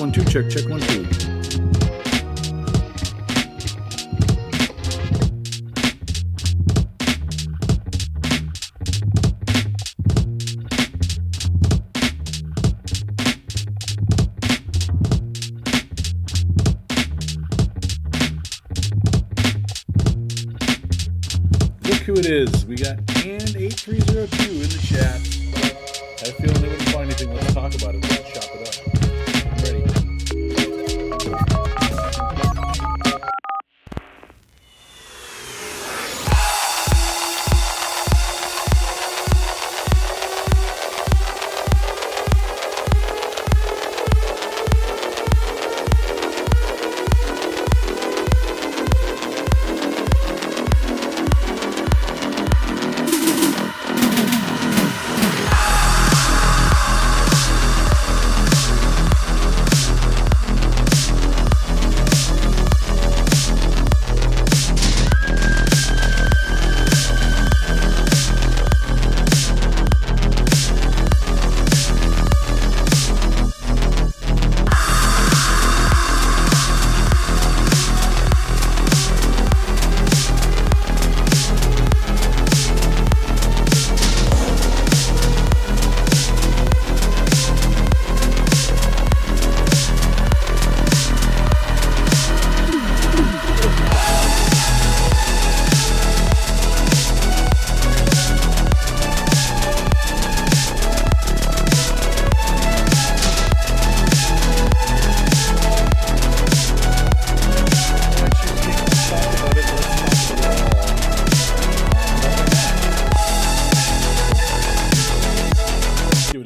1, 2, check 1, 2. Look who it is. We got and8302 in the chat. I have a feeling they wouldn't find anything. Let's talk about it. Let's chop it up. I'm ready.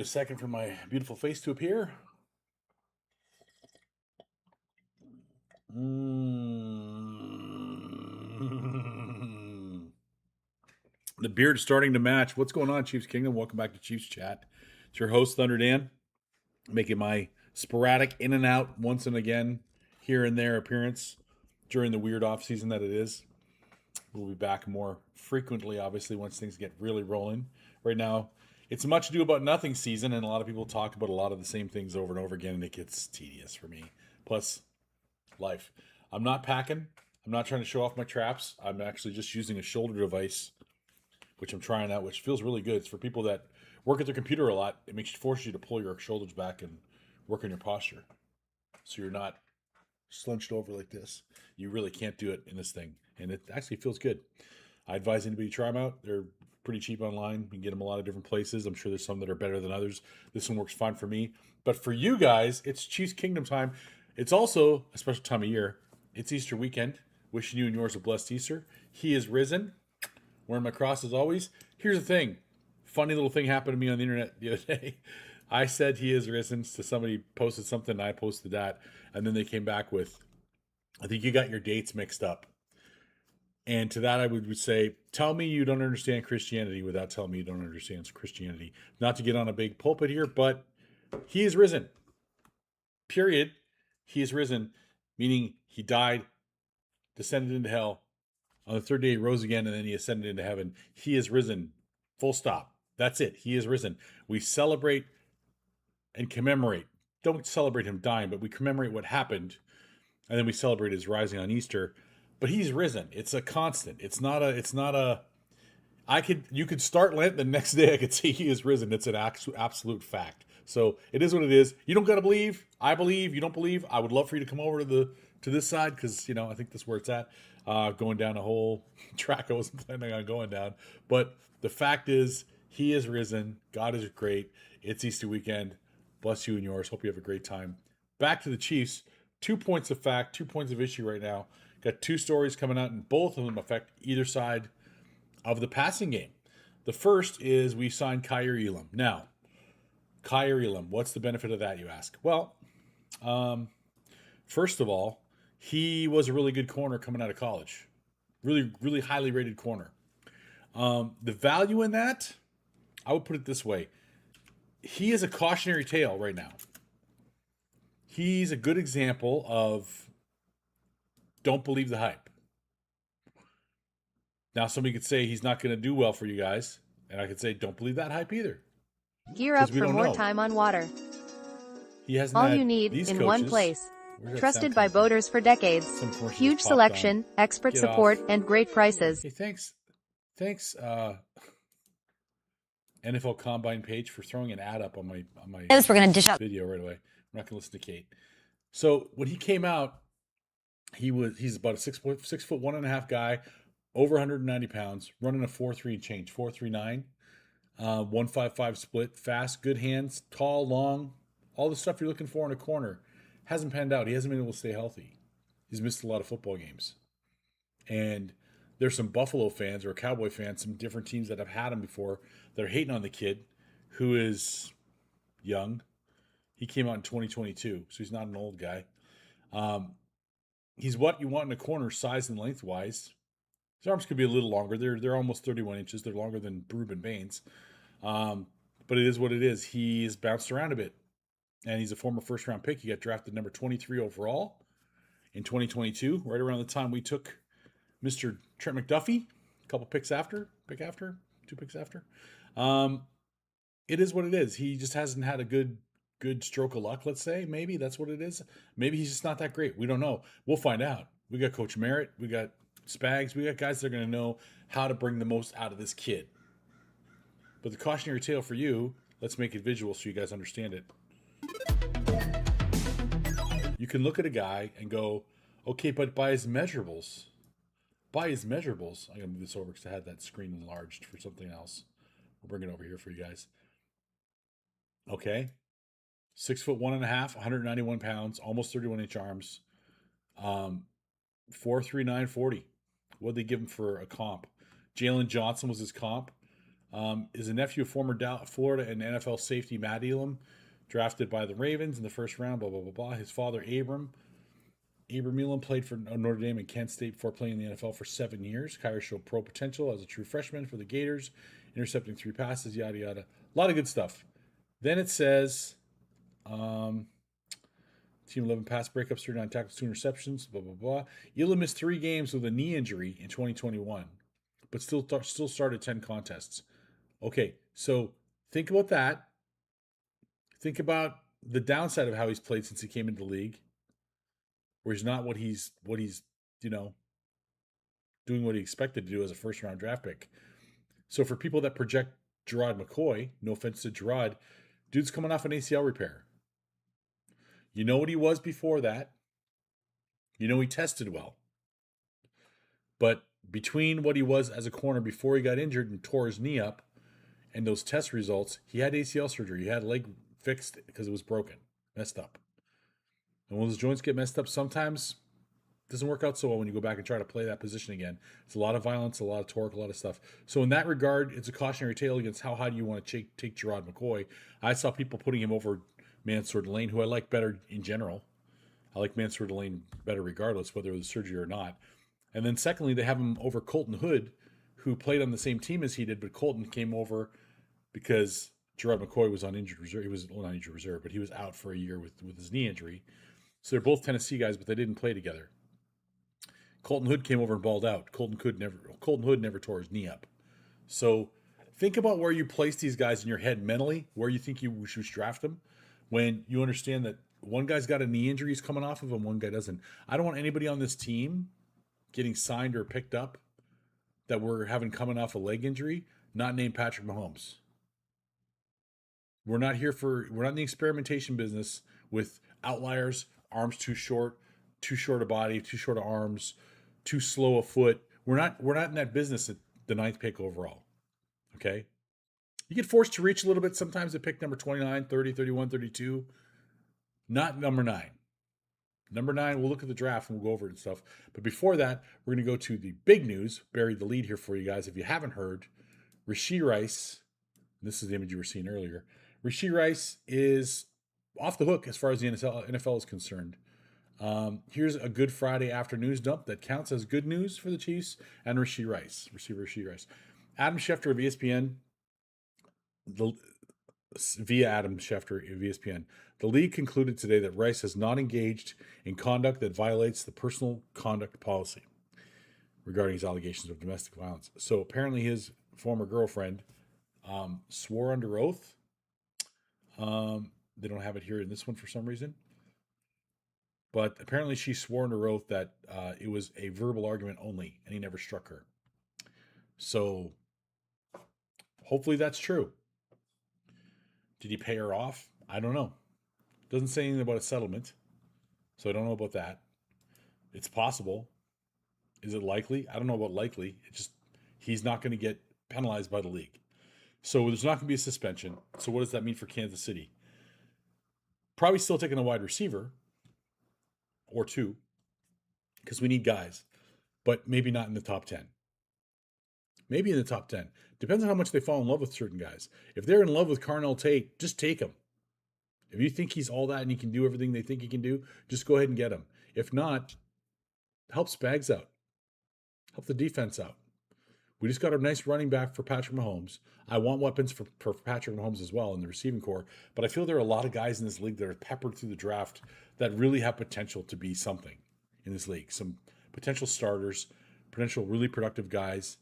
Second for my beautiful face to appear. The beard's starting to match. What's going on, Chiefs Kingdom? Welcome back to Chiefs Chat. It's your host, Thunder Dan, making my sporadic in and out once and again, here and there appearance during the weird off season that it is. We'll be back more frequently, obviously, once things get really rolling. Right now, it's a much ado about nothing season, and a lot of people talk about a lot of the same things over and over again, and it gets tedious for me. Plus, life. I'm not packing. I'm not trying to show off my traps. I'm actually just using a shoulder device, which I'm trying out, which feels really good. It's for people that work at their computer a lot. It forces you to pull your shoulders back and work on your posture, so you're not slunched over like this. You really can't do it in this thing, and it actually feels good. I advise anybody to try them out. They're pretty cheap online. You can get them a lot of different places. I'm sure there's some that are better than others. This one works fine for me. But for you guys, it's Chiefs Kingdom time. It's also a special time of year. It's Easter weekend. Wishing you and yours a blessed Easter. He is risen. Wearing my cross as always. Here's the thing. Funny little thing happened to me on the internet the other day. I said he is risen. So somebody posted something and I posted that. And then they came back with, I think you got your dates mixed up. And to that, I would say, tell me you don't understand Christianity without telling me you don't understand Christianity. Not to get on a big pulpit here, but he is risen. Period. He is risen, meaning he died, descended into hell. On the third day, he rose again, and then he ascended into heaven. He is risen. Full stop. That's it. He is risen. We celebrate and commemorate. Don't celebrate him dying, but we commemorate what happened, and then we celebrate his rising on Easter. But he's risen. It's a constant. It's not a, you could start Lent, the next day I could say he is risen. It's an absolute fact. So it is what it is. You don't got to believe. I believe. You don't believe. I would love for you to come over to this side because, I think that's where it's at. Going down a whole track I wasn't planning on going down. But the fact is, he is risen. God is great. It's Easter weekend. Bless you and yours. Hope you have a great time. Back to the Chiefs. 2 points of fact, 2 points of issue right now. Got two stories coming out, and both of them affect either side of the passing game. The first is we signed Kyer Elam. Now, Kyer Elam, what's the benefit of that, you ask? Well, first of all, he was a really good corner coming out of college. Really, really highly rated corner. The value in that, I would put it this way. He is a cautionary tale right now. He's a good example of don't believe the hype. Now, somebody could say he's not going to do well for you guys, and I could say don't believe that hype either. Gear up for more time on water. He hasn't All had you need, these in coaches. one place. Where's that Trusted sound by coming from? voters for decades. Some commercial Huge just popped on. selection, expert Get support, off. and great prices. Hey, thanks, NFL Combine page for throwing an ad up on my We're gonna dish out video right away. I'm not gonna listen to Kate. So when he came out, he's about a 6'1.5" guy, over 190 pounds, running a 4.3 and change, 4.39, 1.55 split, fast, good hands, tall, long, all the stuff you're looking for in a corner. Hasn't panned out. He hasn't been able to stay healthy. He's missed a lot of football games. And there's some Buffalo fans or Cowboy fans, some different teams that have had him before that are hating on the kid who is young. He came out in 2022, so he's not an old guy. He's what you want in a corner, size and lengthwise. His arms could be a little longer. They're almost 31 inches. They're longer than Ruben Baines. But it is what it is. He's bounced around a bit. And he's a former first-round pick. He got drafted number 23 overall in 2022, right around the time we took Mr. Trent McDuffie, a couple picks after, two picks after. It is what it is. He just hasn't had a good stroke of luck, let's say. Maybe that's what it is. Maybe he's just not that great. We don't know. We'll find out. We got Coach Merritt. We got Spags. We got guys that are going to know how to bring the most out of this kid. But the cautionary tale for you, let's make it visual so you guys understand it. You can look at a guy and go, okay, but by his measurables, I'm going to move this over because I had that screen enlarged for something else. We'll bring it over here for you guys. Okay. 6'1.5", 191 pounds, almost 31-inch arms. 4.39 40. What'd they give him for a comp? Jalen Johnson was his comp. Is a nephew of former Florida and NFL safety Matt Elam, drafted by the Ravens in the first round, blah, blah, blah, blah. His father, Abram Elam, played for Notre Dame and Kent State before playing in the NFL for 7 years. Kyrie showed pro potential as a true freshman for the Gators, intercepting 3 passes, yada, yada. A lot of good stuff. Then it says, team 11 pass breakups, 39 tackles, 2 interceptions, blah, blah, blah. Elam missed 3 games with a knee injury in 2021, but still started 10 contests. Okay, so think about that. Think about the downside of how he's played since he came into the league, where he's not what he's doing what he expected to do as a first-round draft pick. So for people that project Gerard McCoy, no offense to Gerard, dude's coming off an ACL repair. You know what he was before that. You know he tested well. But between what he was as a corner before he got injured and tore his knee up and those test results, he had ACL surgery. He had leg fixed because it was broken, messed up. And when those joints get messed up, sometimes it doesn't work out so well when you go back and try to play that position again. It's a lot of violence, a lot of torque, a lot of stuff. So in that regard, it's a cautionary tale against how high do you want to take Gerard McCoy. I saw people putting him over Mansour Delane, who I like better in general. I like Mansour Delane better regardless, whether it was surgery or not. And then secondly, they have him over Colton Hood, who played on the same team as he did, but Colton came over because Gerard McCoy was on injured reserve. He was not injured reserve, but he was out for a year with his knee injury. So they're both Tennessee guys, but they didn't play together. Colton Hood came over and balled out. Colton Hood never tore his knee up. So think about where you place these guys in your head mentally, where you think you should draft them, when you understand that one guy's got a knee injury he's coming off of and one guy doesn't. I don't want anybody on this team getting signed or picked up that we're having coming off a leg injury, not named Patrick Mahomes. We're not in the experimentation business with outliers, arms too short a body, too short of arms, too slow a foot. We're not in that business at the 9th pick overall. Okay? You get forced to reach a little bit sometimes at pick number 29, 30, 31, 32. Not number 9. Number 9, we'll look at the draft and we'll go over it and stuff. But before that, we're going to go to the big news. Buried the lead here for you guys. If you haven't heard, Rashee Rice, this is the image you were seeing earlier. Rashee Rice is off the hook as far as the NFL is concerned. Here's a good Friday afternoon dump that counts as good news for the Chiefs and Rashee Rice. Adam Schefter of ESPN, via Adam Schefter of ESPN, the league concluded today that Rice has not engaged in conduct that violates the personal conduct policy regarding his allegations of domestic violence. So apparently his former girlfriend swore under oath They don't have it here in this one for some reason. But apparently she swore under oath that it was a verbal argument only, and he never struck her. So hopefully that's true. Did he pay her off? I don't know. Doesn't say anything about a settlement, so I don't know about that. It's possible. Is it likely? I don't know about likely. It's just he's not going to get penalized by the league. So there's not going to be a suspension. So what does that mean for Kansas City? Probably still taking a wide receiver or two because we need guys, but maybe not in the top 10. Maybe in the top 10. Depends on how much they fall in love with certain guys. If they're in love with Carnell Tate, just take him. If you think he's all that and he can do everything they think he can do, just go ahead and get him. If not, help Spags out. Help the defense out. We just got a nice running back for Patrick Mahomes. I want weapons for Patrick Mahomes as well in the receiving core, but I feel there are a lot of guys in this league that are peppered through the draft that really have potential to be something in this league. Some potential starters, potential really productive guys.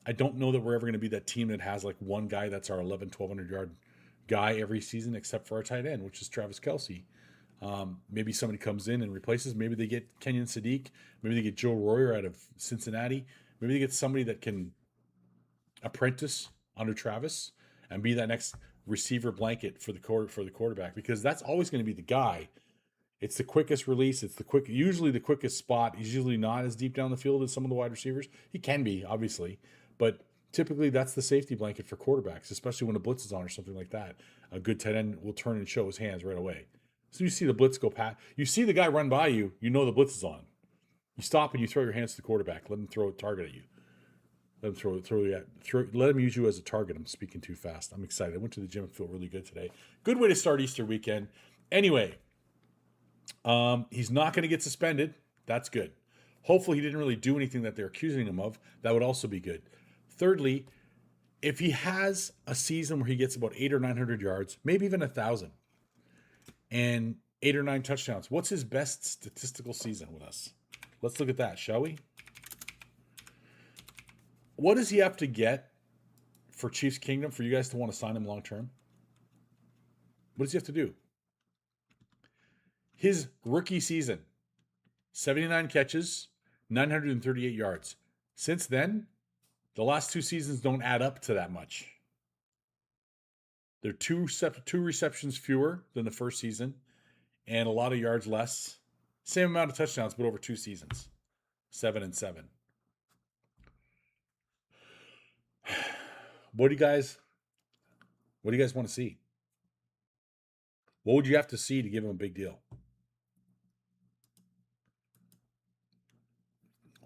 I don't know that we're ever going to be that team that has like one guy that's our 1,200 yard guy every season, except for our tight end, which is Travis Kelce. Maybe somebody comes in and replaces. Maybe they get Kenyon Sadiq. Maybe they get Joe Royer out of Cincinnati. Maybe they get somebody that can apprentice under Travis and be that next receiver blanket for the quarterback, because that's always going to be the guy. It's the quickest release. It's usually the quickest spot. He's usually not as deep down the field as some of the wide receivers. He can be, obviously, but typically that's the safety blanket for quarterbacks, especially when a blitz is on or something like that. A good tight end will turn and show his hands right away. So you see the blitz go past. You see the guy run by you. You know the blitz is on. You stop and you throw your hands to the quarterback. Let him throw a target at you. Let him use you as a target. I'm speaking too fast. I'm excited. I went to the gym and feel really good today. Good way to start Easter weekend. Anyway, he's not going to get suspended. That's good. Hopefully he didn't really do anything that they're accusing him of. That would also be good. Thirdly, if he has a season where he gets about 800 or 900 yards, maybe even 1,000, and 8 or 9 touchdowns, what's his best statistical season with us? Let's look at that, shall we? What does he have to get for Chiefs Kingdom for you guys to want to sign him long term? What does he have to do? His rookie season, 79 catches, 938 yards. Since then, the last 2 seasons don't add up to that much. They're two receptions fewer than the first season and a lot of yards less. Same amount of touchdowns, but over 2 seasons. 7 and 7. What do you guys want to see? What would you have to see to give him a big deal?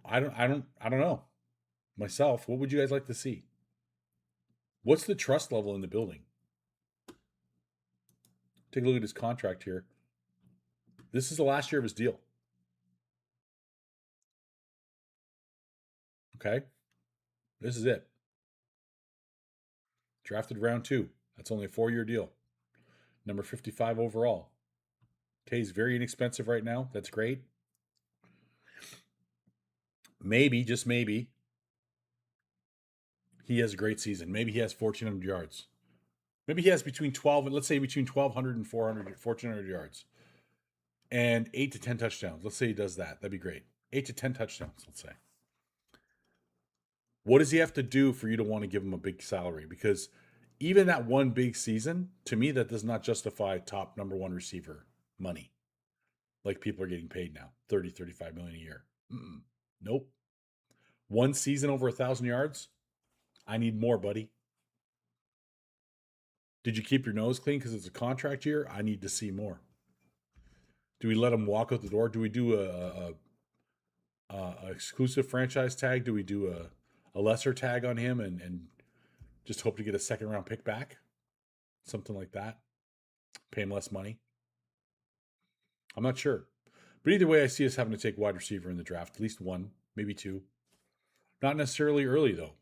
I don't know. Myself, what would you guys like to see? What's the trust level in the building? Take a look at his contract here. This is the last year of his deal. Okay? This is it. Drafted round 2. That's only a 4-year deal. Number 55 overall. Okay, he's very inexpensive right now. That's great. Maybe, just maybe, he has a great season. Maybe he has 1,400 yards. Maybe he has between 1,200 and 1,400 yards. And 8 to 10 touchdowns. Let's say he does that. That'd be great. 8 to 10 touchdowns, let's say. What does he have to do for you to want to give him a big salary? Because even that one big season, to me, that does not justify top number 1 receiver money. Like people are getting paid now, 30, 35 million a year. Nope. One season over 1,000 yards? I need more, buddy. Did you keep your nose clean because it's a contract year? I need to see more. Do we let him walk out the door? Do we do a exclusive franchise tag? Do we do a lesser tag on him and just hope to get a 2nd round pick back? Something like that. Pay him less money. I'm not sure. But either way, I see us having to take wide receiver in the draft. At least 1, maybe 2. Not necessarily early, though.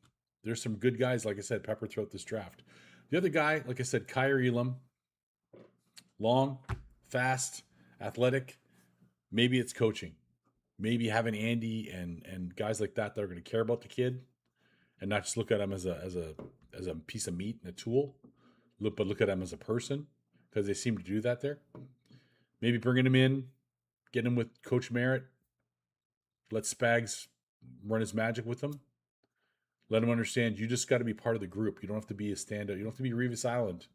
There's some good guys, like I said, peppered throughout this draft. The other guy, like I said, Kyer Elam. Long, fast, athletic. Maybe it's coaching. Maybe having Andy and guys like that are going to care about the kid and not just look at him as a piece of meat and a tool, but look at him as a person. because they seem to do that there. Maybe bringing him in, getting him with Coach Merritt. Let Spags run his magic with him. Let him understand you just got to be part of the group. You don't have to be a standout. You don't have to be Revis Island.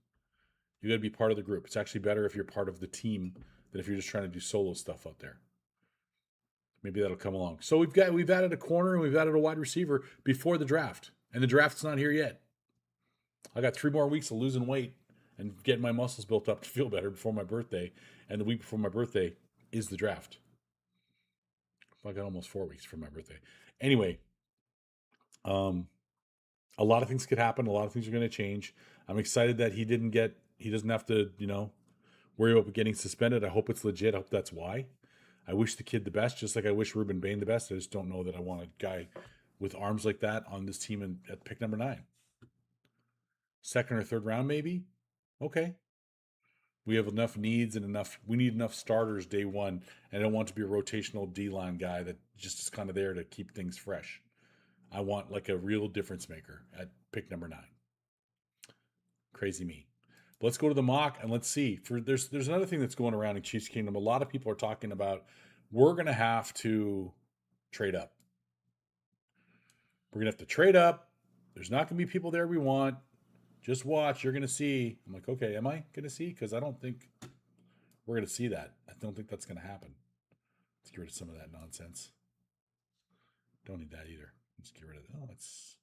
You got to be part of the group. It's actually better if you're part of the team than if you're just trying to do solo stuff out there. Maybe that'll come along. So we've added a corner and we've added a wide receiver before the draft. And the draft's not here yet. I got 3 more weeks of losing weight and getting my muscles built up to feel better before my birthday. And the week before my birthday is the draft. I got almost 4 weeks for my birthday. Anyway, a lot of things could happen. A lot of things are going to change. I'm excited that he doesn't have to, worry about getting suspended. I hope it's legit. I hope that's why. I wish the kid the best, just like I wish Ruben Bain the best. I just don't know that I want a guy with arms like that on this team at pick number 9. Second or third round, maybe? Okay. We have enough needs and we need enough starters day one. And I don't want to be a rotational D-line guy that just is kind of there to keep things fresh. I want like a real difference maker at pick number 9. Crazy me. But let's go to the mock and let's see. There's another thing that's going around in Chiefs Kingdom. A lot of people are talking about we're going to have to trade up. We're going to have to trade up. There's not going to be people there we want. Just watch. You're going to see. I'm like, okay, am I going to see? Because I don't think we're going to see that. I don't think that's going to happen. Let's get rid of some of that nonsense. Don't need that either. Let's get rid of that. Oh, it's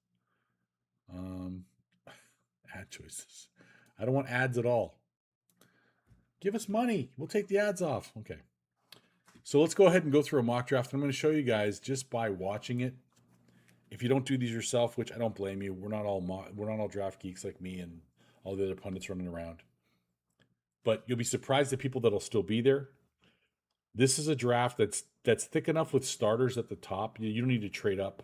ad choices. I don't want ads at all. Give us money. We'll take the ads off. Okay. So let's go ahead and go through a mock draft. I'm going to show you guys just by watching it. If you don't do these yourself, which I don't blame you, we're not all draft geeks like me and all the other pundits running around. But you'll be surprised at people that'll still be there. This is a draft that's thick enough with starters at the top. You don't need to trade up.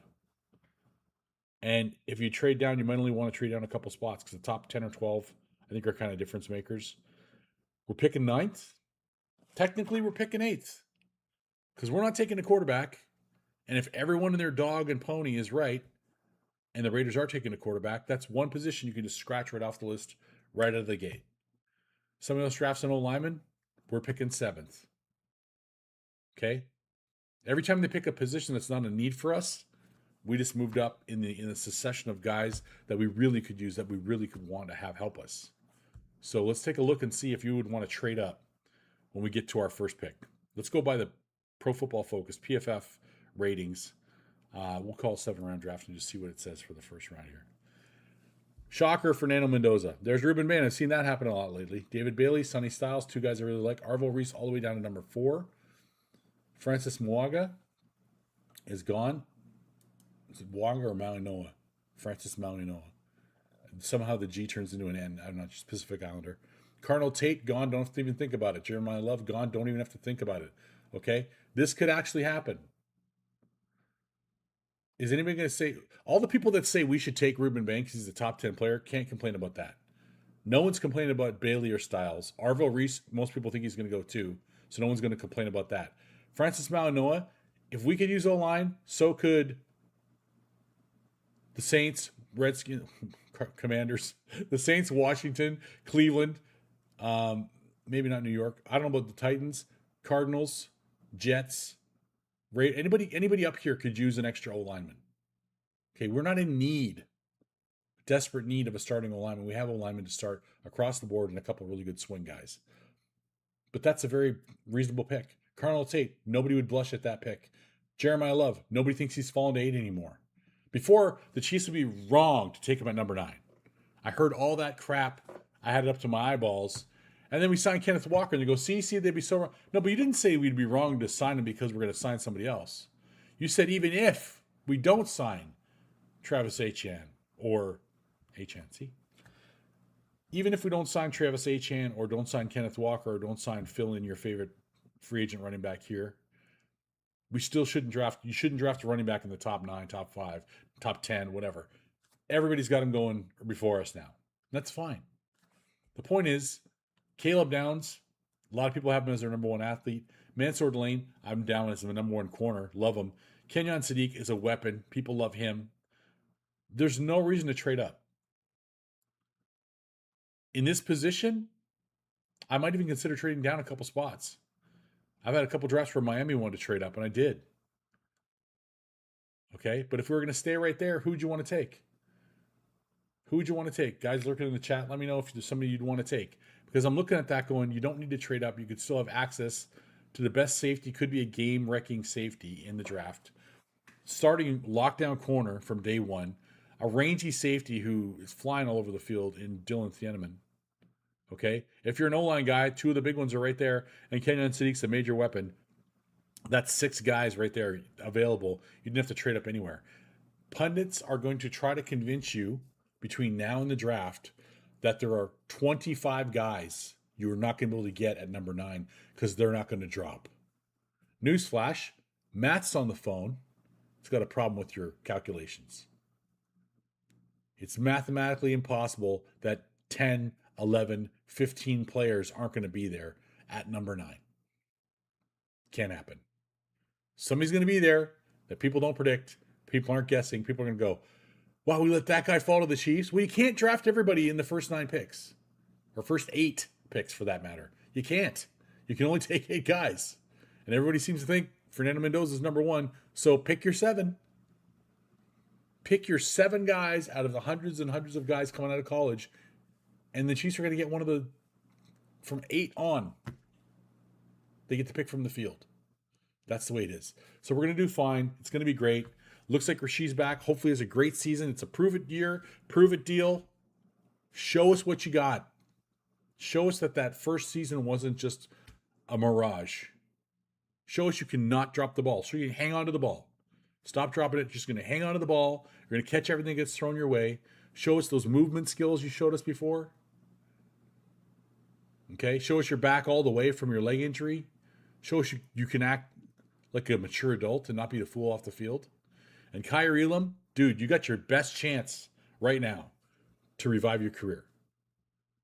And if you trade down, you might only want to trade down a couple spots because the top 10 or 12, I think, are kind of difference makers. We're picking 9th. Technically, we're picking 8th because we're not taking a quarterback. And if everyone in their dog and pony is right, and the Raiders are taking a quarterback, that's one position you can just scratch right off the list right out of the gate. Somebody else drafts an O-lineman, we're picking 7th. Okay? Every time they pick a position that's not a need for us, we just moved up in the succession of guys that we really could use, that we really could want to have help us. So let's take a look and see if you would want to trade up when we get to our first pick. Let's go by the Pro Football Focus, PFF ratings. We'll call 7-round draft and just see what it says for the first round here. Shocker, Fernando Mendoza. There's Ruben Bain. I've seen that happen a lot lately. David Bailey, Sonny Styles, 2 guys I really like. Arvo Reese all the way down to number 4. Francis Mwaga is gone. Is it Mwaga or Malinoa? Francis Malinoa. Somehow the G turns into an N. I'm not just Pacific Islander. Cardinal Tate, gone. Don't have to even think about it. Jeremiah Love, gone. Don't even have to think about it. Okay? This could actually happen. Is anybody going to say, all the people that say we should take Ruben Bain because he's a top 10 player can't complain about that. No one's complaining about Bailey or Styles. Arvo Reese, most people think he's going to go too, so no one's going to complain about that. Francis Malinoa, if we could use O-line, so could the Saints, Redskins, Commanders, the Saints, Washington, Cleveland, maybe not New York. I don't know about the Titans, Cardinals, Jets. Anybody up here could use an extra O-lineman. Okay, we're not in desperate need of a starting O-lineman. We have O-linemen to start across the board and a couple really good swing guys. But that's a very reasonable pick. Cardinal Tate, nobody would blush at that pick. Jeremiah Love, nobody thinks he's fallen to 8 anymore. Before, the Chiefs would be wrong to take him at number 9. I heard all that crap. I had it up to my eyeballs. And then we signed Kenneth Walker, and they go, see, they'd be so wrong. No, but you didn't say we'd be wrong to sign him because we're going to sign somebody else. You said even if we don't sign Travis Etienne or Etienne, see? Even if we don't sign Travis Etienne or don't sign Kenneth Walker or don't sign fill in your favorite free agent running back here, we still shouldn't draft. You shouldn't draft a running back in the top 9, top 5, top 10, whatever. Everybody's got him going before us now. That's fine. The point is, Caleb Downs, a lot of people have him as their number 1 athlete. Mansour Delane, I'm down as the number 1 corner. Love him. Kenyon Sadiq is a weapon. People love him. There's no reason to trade up. In this position, I might even consider trading down a couple spots. I've had a couple drafts where Miami wanted to trade up, and I did. Okay, but if we were going to stay right there, who would you want to take? Who would you want to take? Guys lurking in the chat, let me know if there's somebody you'd want to take. Because I'm looking at that going, you don't need to trade up. You could still have access to the best safety, could be a game-wrecking safety in the draft. Starting lockdown corner from day one, a rangy safety who is flying all over the field in Dylan Thieneman. Okay? If you're an O-line guy, two of the big ones are right there, and Kenyon Sadiq's a major weapon. That's 6 guys right there available. You didn't have to trade up anywhere. Pundits are going to try to convince you between now and the draft that there are 25 guys you're not going to be able to get at number 9 because they're not going to drop. Newsflash, Matt's on the phone. He's got a problem with your calculations. It's mathematically impossible that 10, 11, 15 players aren't going to be there at number 9. Can't happen. Somebody's going to be there that people don't predict. People aren't guessing. People are going to go, wow, we let that guy fall to the Chiefs? Well, you can't draft everybody in the first 9 picks. Or first 8 picks, for that matter. You can't. You can only take 8 guys. And everybody seems to think Fernando Mendoza is number 1. So pick your 7. Pick your 7 guys out of the hundreds and hundreds of guys coming out of college. And the Chiefs are going to get one of the, from 8 on, they get to pick from the field. That's the way it is. So we're going to do fine. It's going to be great. Looks like Rashid's back. Hopefully it's a great season. It's a prove-it year, prove-it deal. Show us what you got. Show us that first season wasn't just a mirage. Show us you cannot drop the ball. So you can hang on to the ball. Stop dropping it. You're just going to hang on to the ball. You're going to catch everything that gets thrown your way. Show us those movement skills you showed us before. Okay? Show us your back all the way from your leg injury. Show us you can act like a mature adult and not be the fool off the field. And Kyer Elam, dude, you got your best chance right now to revive your career.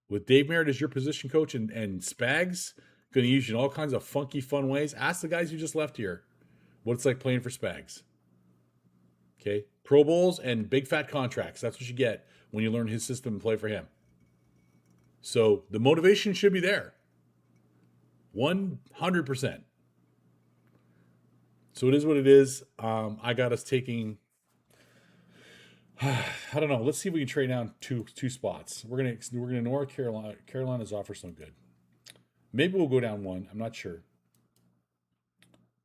With Dave Merritt as your position coach and Spags going to use you in all kinds of funky, fun ways, ask the guys who just left here what it's like playing for Spags. Okay? Pro Bowls and big fat contracts. That's what you get when you learn his system and play for him. So the motivation should be there. 100%. So it is what it is. I got us taking, I don't know. Let's see if we can trade down two spots. We're gonna North Carolina. Carolina's offer so good. Maybe we'll go down 1. I'm not sure.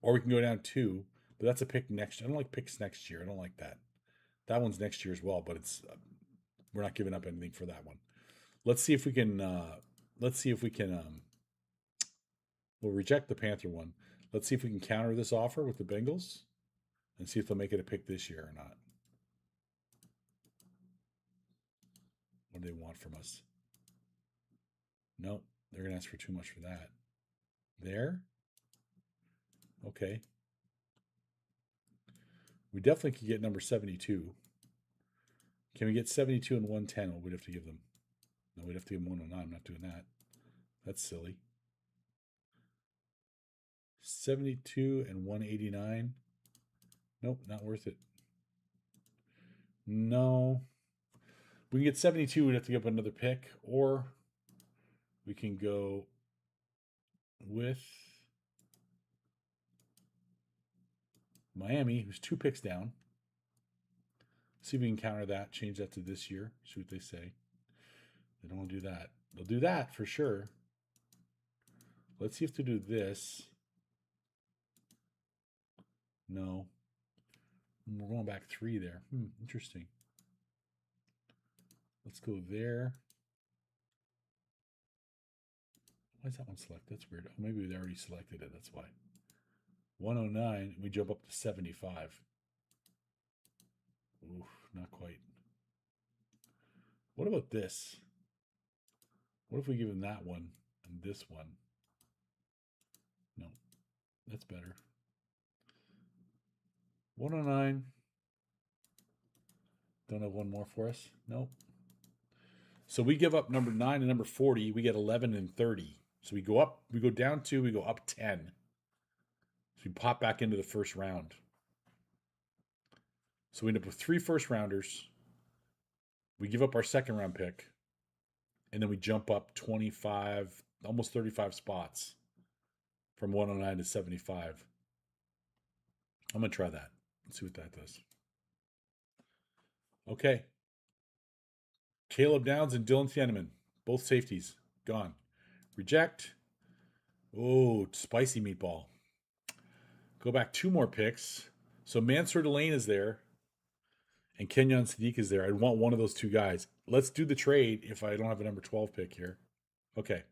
Or we can go down 2. But that's a pick next year. I don't like picks next year. I don't like that. That one's next year as well. But it's we're not giving up anything for that one. Let's see if we can. We'll reject the Panther one. Let's see if we can counter this offer with the Bengals and see if they'll make it a pick this year or not. What do they want from us? Nope, they're going to ask for too much for that. There? Okay. We definitely could get number 72. Can we get 72 and 110? What would we have to give them? No, we'd have to give them 109. I'm not doing that. That's silly. 72 and 189. Nope, not worth it. No. We can get 72, we'd have to give up another pick, or we can go with Miami, who's 2 picks down. See if we can counter that, change that to this year, see what they say. They don't want to do that. They'll do that for sure. Let's see if they do this. No. We're going back 3 there. Interesting. Let's go there. Why is that one selected? That's weird. Oh, maybe they already selected it. That's why. 109. We jump up to 75. Oof, not quite. What about this? What if we give him that one and this one? No, that's better. 109. Don't have one more for us? Nope. So we give up number 9 and number 40. We get 11 and 30. So we go up, we go down 2, we go up 10. So we pop back into the first round. So we end up with 3 first rounders. We give up our second round pick. And then we jump up 25, almost 35 spots from 109 to 75. I'm going to try that. Let's see what that does. Okay. Caleb Downs and Dylan Thieneman, both safeties, gone. Reject. Oh, spicy meatball. Go back 2 more picks. So Mansour Delane is there, and Kenyon Sadiq is there. I'd want one of those 2 guys. Let's do the trade if I don't have a number 12 pick here. Okay.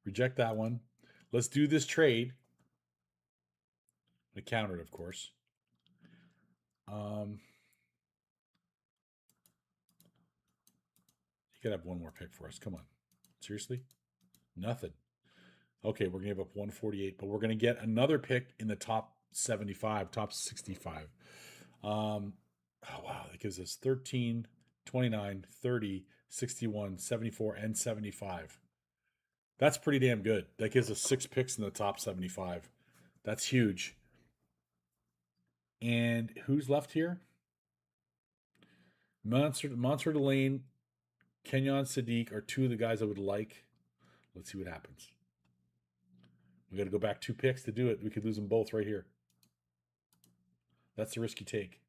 Reject that one. Let's do this trade. I countered, of course. You gotta have one more pick for us. Come on. Seriously? Nothing. Okay, we're gonna give up 148, but we're gonna get another pick in the top 75, top 65. Oh wow, that gives us 13, 29, 30, 61, 74, and 75. That's pretty damn good. That gives us 6 picks in the top 75. That's huge. And who's left here? Monster Delane, Kenyon Sadiq are 2 of the guys I would like. Let's see what happens. We got to go back 2 picks to do it. We could lose them both right here. That's the risk you take.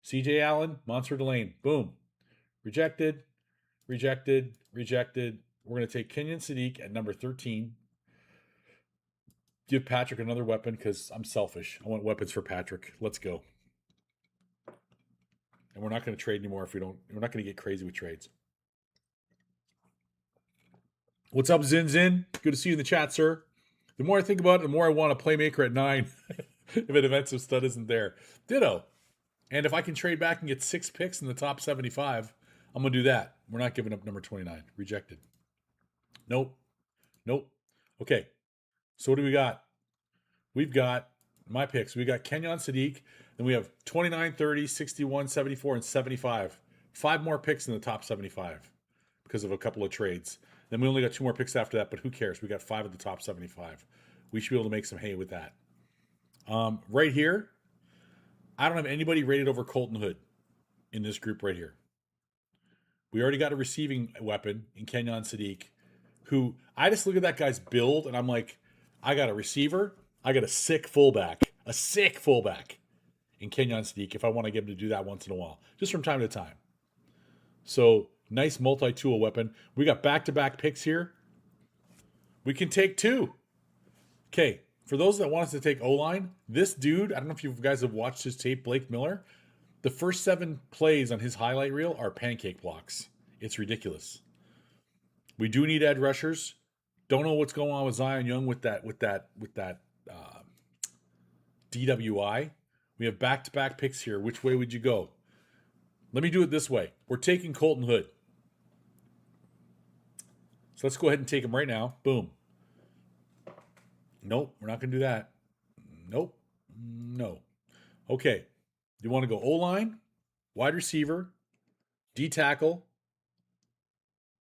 CJ Allen, Monster Delane. Boom. Rejected. Rejected. Rejected. We're going to take Kenyon Sadiq at number 13. Give Patrick another weapon because I'm selfish. I want weapons for Patrick. Let's go. And we're not going to trade anymore if we don't. We're not going to get crazy with trades. What's up, Zin Zin? Good to see you in the chat, sir. The more I think about it, the more I want a playmaker at 9 if an defensive stud isn't there. Ditto. And if I can trade back and get 6 picks in the top 75, I'm going to do that. We're not giving up number 29. Rejected. Nope. Nope. Okay. So what do we got? We've got my picks. We got Kenyon Sadiq. Then we have 29, 30, 61, 74, and 75. 5 more picks in the top 75 because of a couple of trades. Then we only got 2 more picks after that, but who cares? We got 5 at the top 75. We should be able to make some hay with that. Right here, I don't have anybody rated over Colton Hood in this group right here. We already got a receiving weapon in Kenyon Sadiq, who I just look at that guy's build and I'm like, I got a receiver, I got a sick fullback in Kenyon Sadiq if I want to get him to do that once in a while, just from time to time. So nice multi-tool weapon. We got back-to-back picks here. We can take 2. Okay, for those that want us to take O-line, this dude, I don't know if you guys have watched his tape, Blake Miller. The first 7 plays on his highlight reel are pancake blocks. It's ridiculous. We do need edge rushers. Don't know what's going on with Zion Young with that DWI. We have back-to-back picks here. Which way would you go? Let me do it this way. We're taking Colton Hood. So let's go ahead and take him right now. Boom. Nope, we're not going to do that. Nope. No. Okay. You want to go O-line, wide receiver, D-tackle,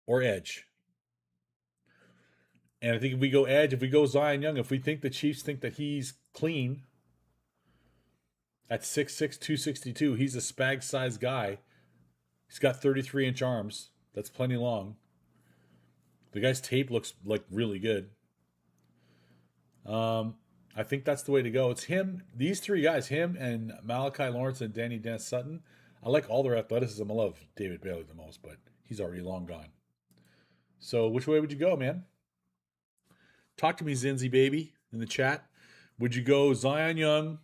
or edge? And I think if we go edge, if we go Zion Young, if we think the Chiefs think that he's clean at 6'6", 262, he's a spag-sized guy. He's got 33-inch arms. That's plenty long. The guy's tape looks like really good. I think that's the way to go. It's him, these 3 guys, him and Malachi Lawrence and Danny Dennis Sutton. I like all their athleticism. I love David Bailey the most, but he's already long gone. So which way would you go, man? Talk to me, Zinzi baby, in the chat. Would you go Zion Young?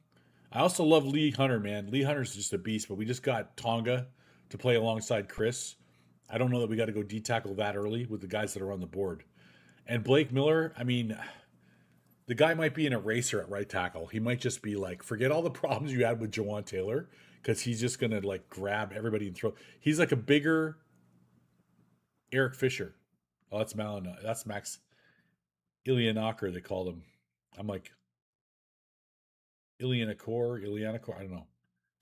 I also love Lee Hunter, man. Lee Hunter's just a beast, but we just got Tonga to play alongside Chris. I don't know that we got to go D-tackle that early with the guys that are on the board. And Blake Miller, I mean, the guy might be an eraser at right tackle. He might just be like, forget all the problems you had with Jawan Taylor, because he's just going to like grab everybody and throw. He's like a bigger Eric Fisher. Oh, that's That's Max Ilianaker, they called him. I'm like, Ilianaker, I don't know.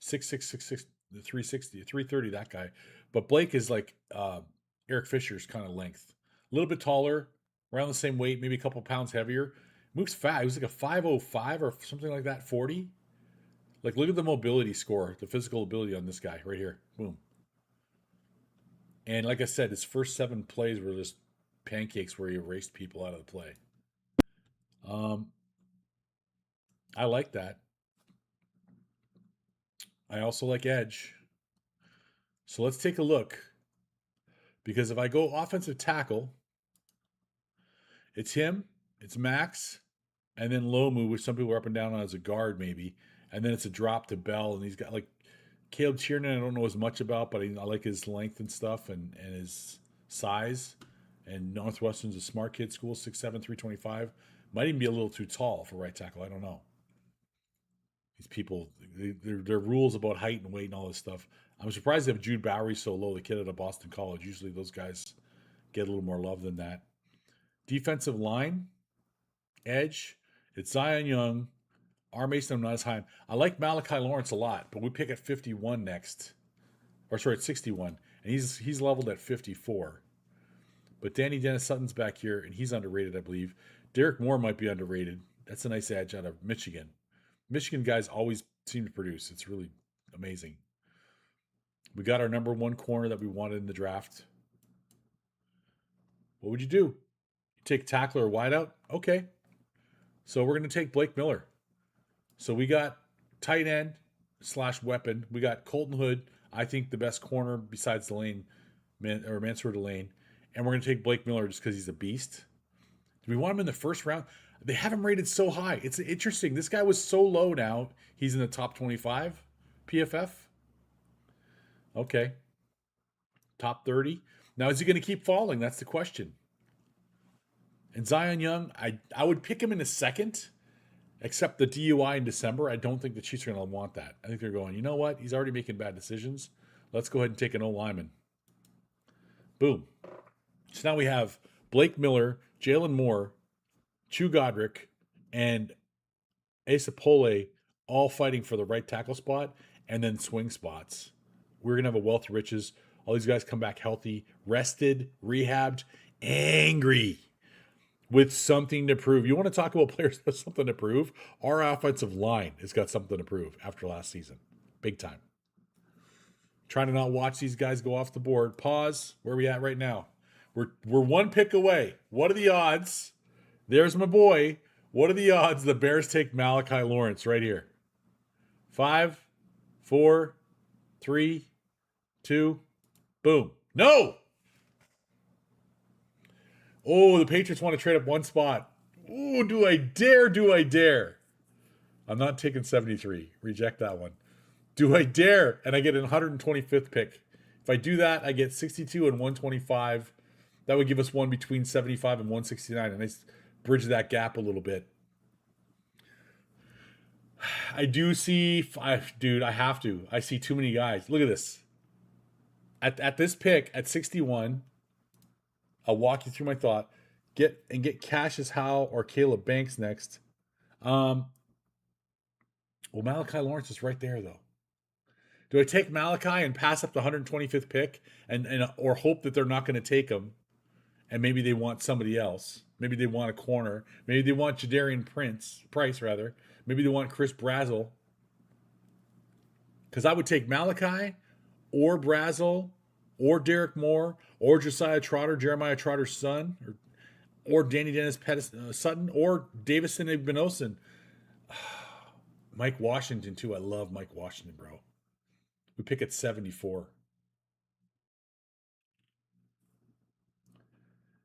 6'6", 360, 330, that guy. But Blake is like Eric Fisher's kind of length. A little bit taller, around the same weight, maybe a couple pounds heavier. Moves fast. He was like a 505 or something like that, 40. Like, look at the mobility score, the physical ability on this guy right here. Boom. And like I said, his first 7 plays were just pancakes where he erased people out of the play. I like that. I also like edge. So let's take a look. Because if I go offensive tackle, it's him, it's Max, and then Lomu, which some people are up and down on as a guard maybe. And then it's a drop to Bell. And he's got like Caleb Tiernan, I don't know as much about, but I like his length and stuff and his size. And Northwestern's a smart kid school, 6'7", 325. Might even be a little too tall for right tackle. I don't know. These people, their rules about height and weight and all this stuff. I'm surprised they have Jude Bowery so low, the kid out of Boston College. Usually those guys get a little more love than that. Defensive line, edge, it's Zion Young. R. Mason, I'm not as high. I like Malachi Lawrence a lot, but we pick at 51 next. Or sorry, at 61. And he's leveled at 54. But Danny Dennis Sutton's back here, and he's underrated, I believe. Derek Moore might be underrated. That's a nice edge out of Michigan. Michigan guys always seem to produce. It's really amazing. We got our number one corner that we wanted in the draft. What would you do? You take tackler or wideout? Okay. So we're going to take Blake Miller. So we got tight end / weapon. We got Colton Hood, I think the best corner besides Delane, or Mansour Delane. And we're going to take Blake Miller just because he's a beast. Do we want him in the first round? They have him rated so high. It's interesting. This guy was so low now. He's in the top 25 PFF. Okay. Top 30. Now, is he going to keep falling? That's the question. And Zion Young, I would pick him in a second, except the DUI in December. I don't think the Chiefs are going to want that. I think they're going, you know what? He's already making bad decisions. Let's go ahead and take an O-lineman. Boom. So now we have Blake Miller, Jalen Moore, Chu Godric, and Asa Pole all fighting for the right tackle spot and then swing spots. We're going to have a wealth of riches. All these guys come back healthy, rested, rehabbed, angry, with something to prove. You want to talk about players that have something to prove? Our offensive line has got something to prove after last season. Big time. Trying to not watch these guys go off the board. Pause. Where are we at right now? We're one pick away. What are the odds? There's my boy. What are the odds the Bears take Malachi Lawrence right here? 5, 4, 3, 2, boom. No! Oh, the Patriots want to trade up one spot. Ooh, do I dare? Do I dare? I'm not taking 73. Reject that one. Do I dare? And I get an 125th pick. If I do that, I get 62 and 125. That would give us one between 75 and 169. And I bridge that gap a little bit. I do see, dude, I have to. I see too many guys. Look at this. At this pick, at 61, I'll walk you through my thought. Get Cassius Howe or Caleb Banks next. Well, Malachi Lawrence is right there, though. Do I take Malachi and pass up the 125th pick or hope that they're not going to take him and maybe they want somebody else? Maybe they want a corner. Maybe they want Jadarian Price. Maybe they want Chris Brazzell. Because I would take Malachi or Brazzell or Derek Moore or Josiah Trotter, Jeremiah Trotter's son, or Danny Dennis Sutton or Davison Igbinosun. Mike Washington, too. I love Mike Washington, bro. We pick at 74.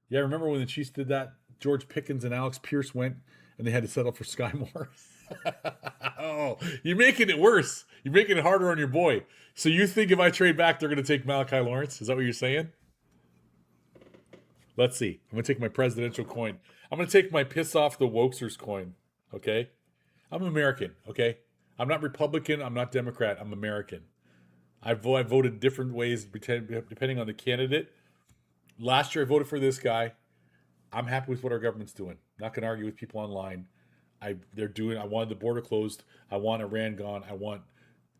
Yeah, remember when the Chiefs did that? George Pickens and Alex Pierce went, and they had to settle for Sky Moore. Oh, you're making it worse. You're making it harder on your boy. So you think if I trade back, they're going to take Malachi Lawrence? Is that what you're saying? Let's see. I'm going to take my presidential coin. I'm going to take my piss off the Wokesters coin. Okay? I'm American. Okay? I'm not Republican. I'm not Democrat. I'm American. I voted different ways depending on the candidate. Last year I voted for this guy. I'm happy with what our government's doing. Not going to argue with people online. I wanted the border closed. I want Iran gone. I want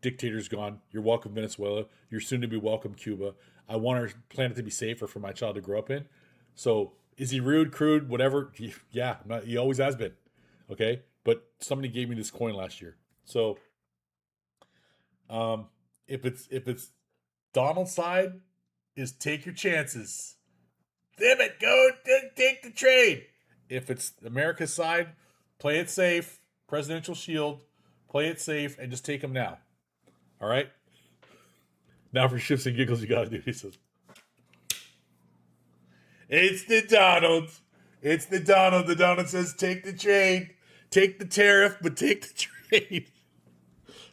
dictators gone. You're welcome, Venezuela. You're soon to be welcome, Cuba. I want our planet to be safer for my child to grow up in. So is he rude, crude, whatever? Yeah, he always has been. Okay? But somebody gave me this coin last year. So if it's Donald's side, is take your chances. Damn it, go take the trade. If it's America's side, play it safe. Presidential shield, play it safe, and just take them now. All right? Now for shits and giggles, you got to do. He says, it's the Donald. It's the Donald. The Donald says, take the trade. Take the tariff, but take the trade.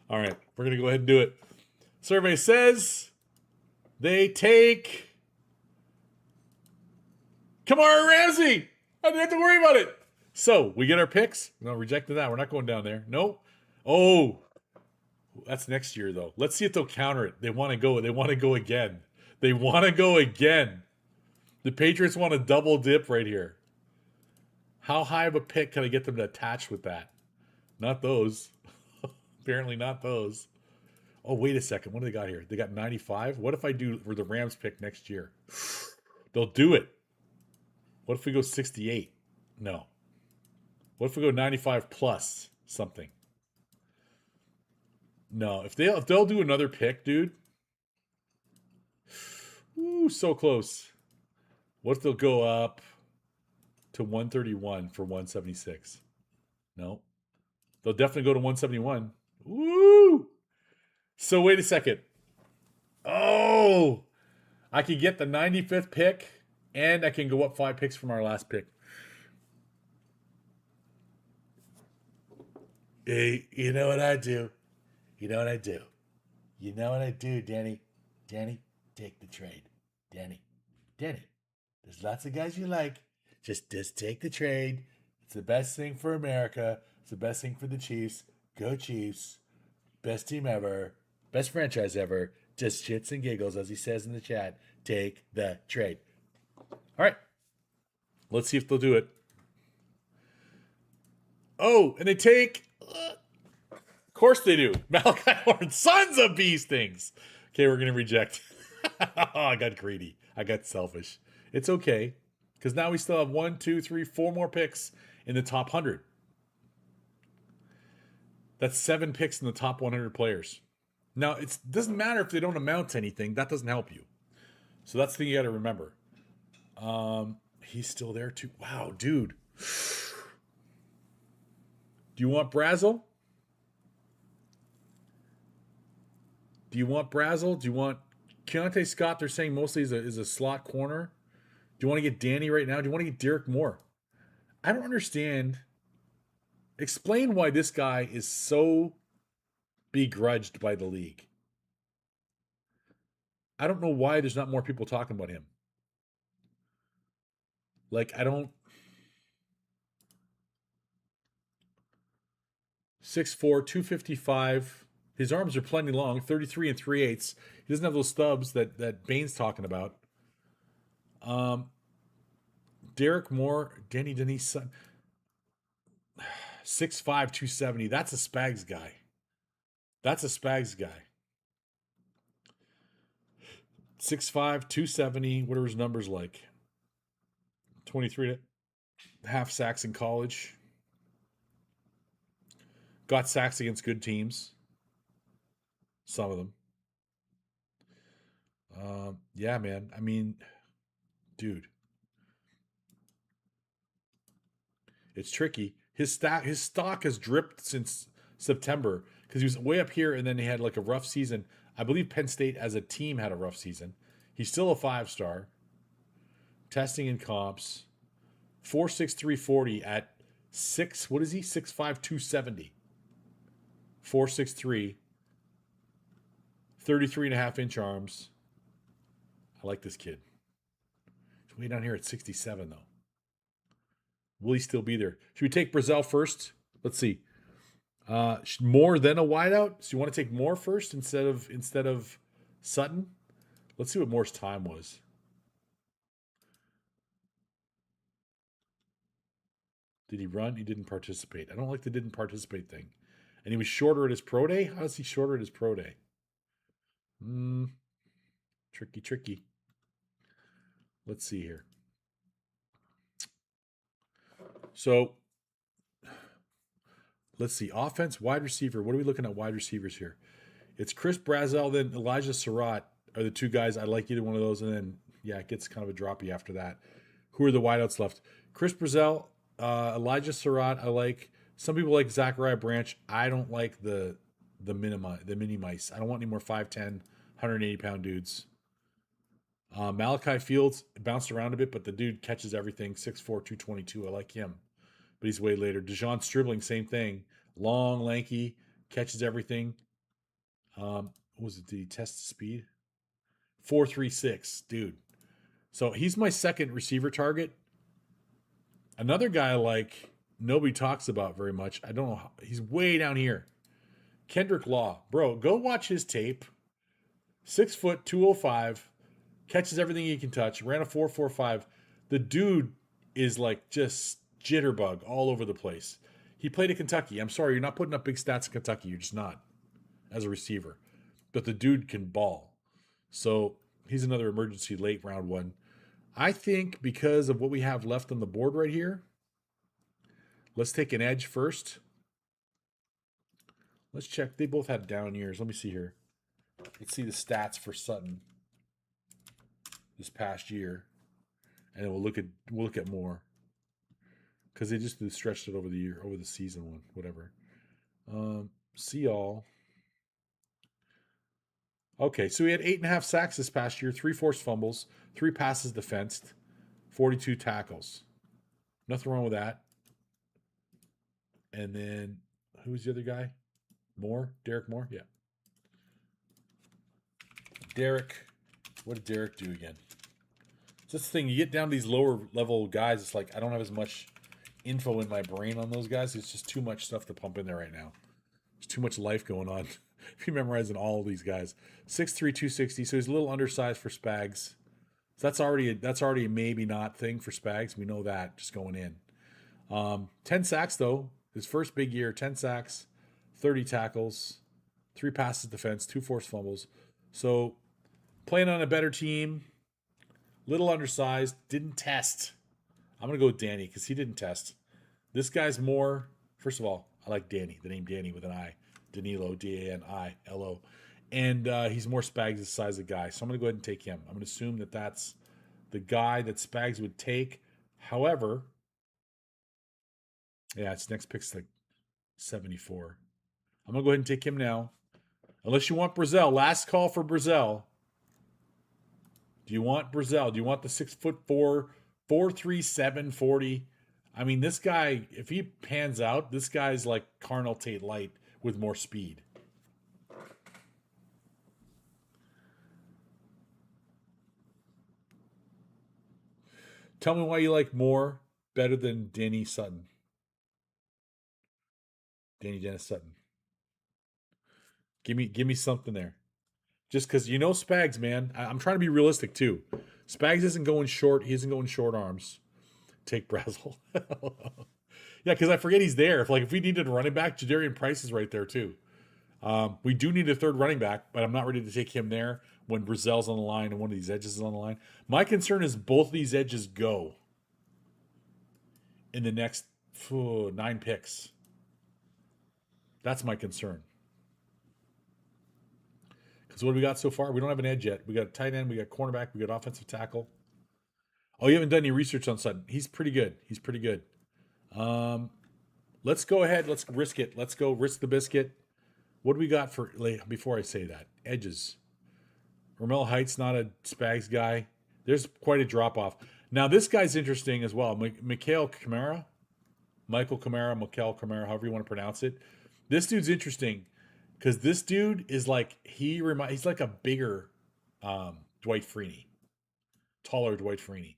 All right, we're going to go ahead and do it. Survey says they take Kamara Ramsey. I didn't have to worry about it. So we get our picks. No, rejected that. We're not going down there. No. Oh, that's next year though. Let's see if they'll counter it. They want to go. They want to go again. They want to go again. The Patriots want to double dip right here. How high of a pick can I get them to attach with that? Not those. Apparently not those. Oh, wait a second. What do they got here? They got 95. What if I do for the Rams pick next year? They'll do it. What if we go 68? No. What if we go 95 plus something? No. If they'll do another pick, dude. Ooh, so close. What if they'll go up to 131 for 176? No. They'll definitely go to 171. Woo! So wait a second. Oh! I could get the 95th pick, and I can go up 5 picks from our last pick. Hey, you know what I do? You know what I do? You know what I do, Danny? Danny, take the trade. Danny. There's lots of guys you like. Just take the trade. It's the best thing for America. It's the best thing for the Chiefs. Go Chiefs. Best team ever. Best franchise ever. Just shits and giggles, as he says in the chat. Take the trade. All right. Let's see if they'll do it. Oh, and they take... of course they do. Malachi Horn. Sons of bees things. Okay, we're going to reject. Oh, I got greedy. I got selfish. It's okay. Because now we still have 1, 2, 3, 4 more picks in the top 100. That's 7 picks in the top 100 players. Now, it doesn't matter if they don't amount to anything. That doesn't help you. So that's the thing you got to remember. He's still there too. Wow, dude. Do you want Brazel? Do you want Keontae Scott? They're saying mostly is a slot corner. Do you want to get Danny right now? Do you want to get Derek Moore? I don't understand. Explain why this guy is so begrudged by the league. I don't know why there's not more people talking about him. Like, I don't... 6'4", 255. His arms are plenty long, 33 3/8. He doesn't have those stubs that Bane's talking about. Derek Moore, Denny Denise son. 6'5", 270. That's a Spags guy. 6'5", 270. What are his numbers like? 23 half sacks in college. Got sacks against good teams. Some of them. Yeah, man. I mean, dude. It's tricky. His stock has dripped since September because he was way up here and then he had like a rough season. I believe Penn State as a team had a rough season. He's still a 5-star. Testing in comps. 4.6 340 at 6. What is he? 6'5", 270. 4'6'3". 33.5-inch arms. I like this kid. He's way down here at 67 though. Will he still be there? Should we take Brazel first? Let's see. More than a wideout. So you want to take Moore first instead of Sutton? Let's see what Moore's time was. Did he run? He didn't participate. I don't like the didn't participate thing. And he was shorter at his pro day? How is he shorter at his pro day? Tricky. Let's see here. So, let's see. Offense, wide receiver. What are we looking at wide receivers here? It's Chris Brazel, then Elijah Surratt are the two guys. I like either one of those. And then it gets kind of a droppy after that. Who are the wideouts left? Chris Brazell, Elijah Surratt. I like. Some people like Zachariah Branch. I don't like the mini mice. I don't want any more 5'10", 180-pound dudes. Malachi Fields bounced around a bit, but the dude catches everything. 6'4", 222. I like him, but he's way later. Dejon Stribling, same thing. Long, lanky, catches everything. What was it? Did he test speed? 4.36, dude. So he's my second receiver target. Another guy like nobody talks about very much. I don't know. He's way down here. Kendrick Law. Bro, go watch his tape. 6 foot, 205. Catches everything he can touch. Ran a 4.45. The dude is like just jitterbug all over the place. He played at Kentucky. I'm sorry, you're not putting up big stats in Kentucky. You're just not as a receiver. But the dude can ball. So he's another emergency late round one. I think because of what we have left on the board right here, let's take an edge first. Let's check. They both had down years. Let me see here. Let's see the stats for Sutton this past year, and then we'll look at more because they just stretched it over the season one, whatever. See all. Okay, so he had 8.5 sacks this past year, 3 forced fumbles, 3 passes defensed, 42 tackles. Nothing wrong with that. And then, who was the other guy? Moore? Derek Moore? Yeah. Derek. What did Derek do again? It's this thing, you get down to these lower level guys, it's like I don't have as much info in my brain on those guys. It's just too much stuff to pump in there right now. There's too much life going on. If you're memorizing all of these guys. 6'3", 260, so he's a little undersized for Spags. So that's already a maybe not thing for Spags. We know that just going in. 10 sacks though. His first big year, 10 sacks, 30 tackles, 3 passes defense, 2 forced fumbles. So playing on a better team, little undersized, didn't test. I'm going to go with Danny because he didn't test. This guy's more, first of all, I like Danny, the name Danny with an I. Danilo, Danilo. And he's more Spags' size of guy. So I'm going to go ahead and take him. I'm going to assume that that's the guy that Spags would take. However, yeah, its next pick's like 74. I'm going to go ahead and take him now. Unless you want Brazell. Last call for Brazell. Do you want Brazell? Do you want the 6'4", 4.37, 40? I mean, this guy, if he pans out, this guy's like Carnell Tate Light with more speed. Tell me why you like Moore better than Danny Sutton. Danny Dennis Sutton. Give me something there. Just because you know Spags, man. I'm trying to be realistic too. Spags isn't going short. He isn't going short arms. Take Brazel. Yeah, because I forget he's there. If we needed a running back, Jadarian Price is right there too. We do need a third running back, but I'm not ready to take him there when Brazell's on the line and one of these edges is on the line. My concern is both of these edges go in the next 9 picks. That's my concern. Because what do we got so far? We don't have an edge yet. We got a tight end, we got cornerback, we got offensive tackle. Oh, you haven't done any research on Sutton. He's pretty good. Let's go ahead. Let's risk it. Let's go risk the biscuit. What do we got for, before I say that? Edges. Romello Heights, not a Spags guy. There's quite a drop-off. Now, this guy's interesting as well. Michael Kamara, however you want to pronounce it. This dude's interesting because this dude is like, he's like a bigger Dwight Freeney. Taller Dwight Freeney.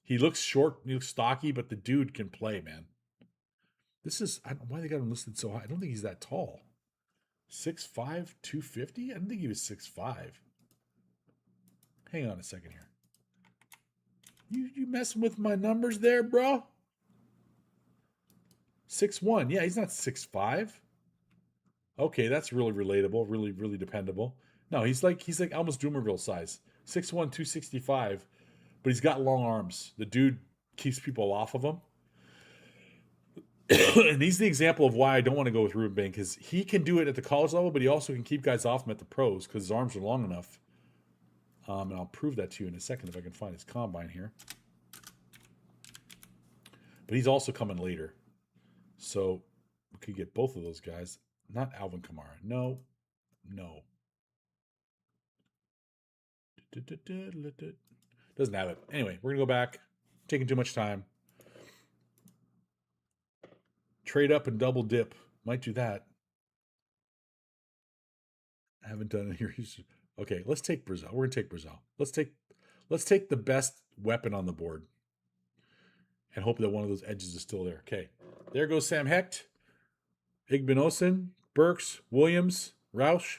He looks short, he looks stocky, but the dude can play, man. This is, I don't know why they got him listed so high. I don't think he's that tall. 6'5", 250? I didn't think he was 6'5". Hang on a second here. You messing with my numbers there, bro? 6'1". Yeah, he's not 6'5". Okay, that's really relatable, really, really dependable. No, he's like almost Doomerville size. 6'1", 265, but he's got long arms. The dude keeps people off of him. And he's the example of why I don't want to go with Ruben Bain, because he can do it at the college level, but he also can keep guys off him at the pros because his arms are long enough. And I'll prove that to you in a second if I can find his combine here. But he's also coming later. So we could get both of those guys. Not Alvin Kamara. No. Doesn't have it. Anyway, we're going to go back. Taking too much time. Trade up and double dip. Might do that. I haven't done it here. Okay, let's take Brazil. We're going to take Brazil. Let's take the best weapon on the board and hope that one of those edges is still there. Okay, there goes Sam Hecht, Igbinosun, Burks, Williams, Roush,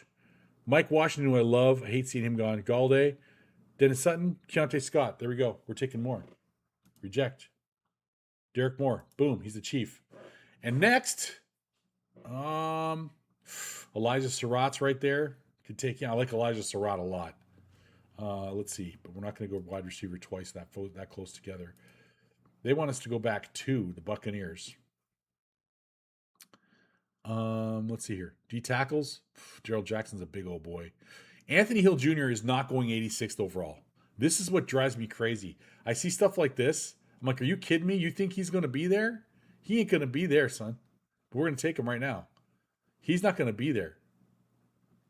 Mike Washington, who I love. I hate seeing him gone. Galde, Dennis Sutton, Keontae Scott. There we go. We're taking more. Reject. Derek Moore. Boom. He's the chief. And next, Elijah Surratt's right there. Could take. Yeah, I like Elijah Surratt a lot. Let's see, but we're not going to go wide receiver twice that close together. They want us to go back to the Buccaneers. Let's see here. D tackles. Gerald Jackson's a big old boy. Anthony Hill Jr. is not going 86th overall. This is what drives me crazy. I see stuff like this. I'm like, are you kidding me? You think he's going to be there? He ain't going to be there, son. But we're going to take him right now. He's not going to be there.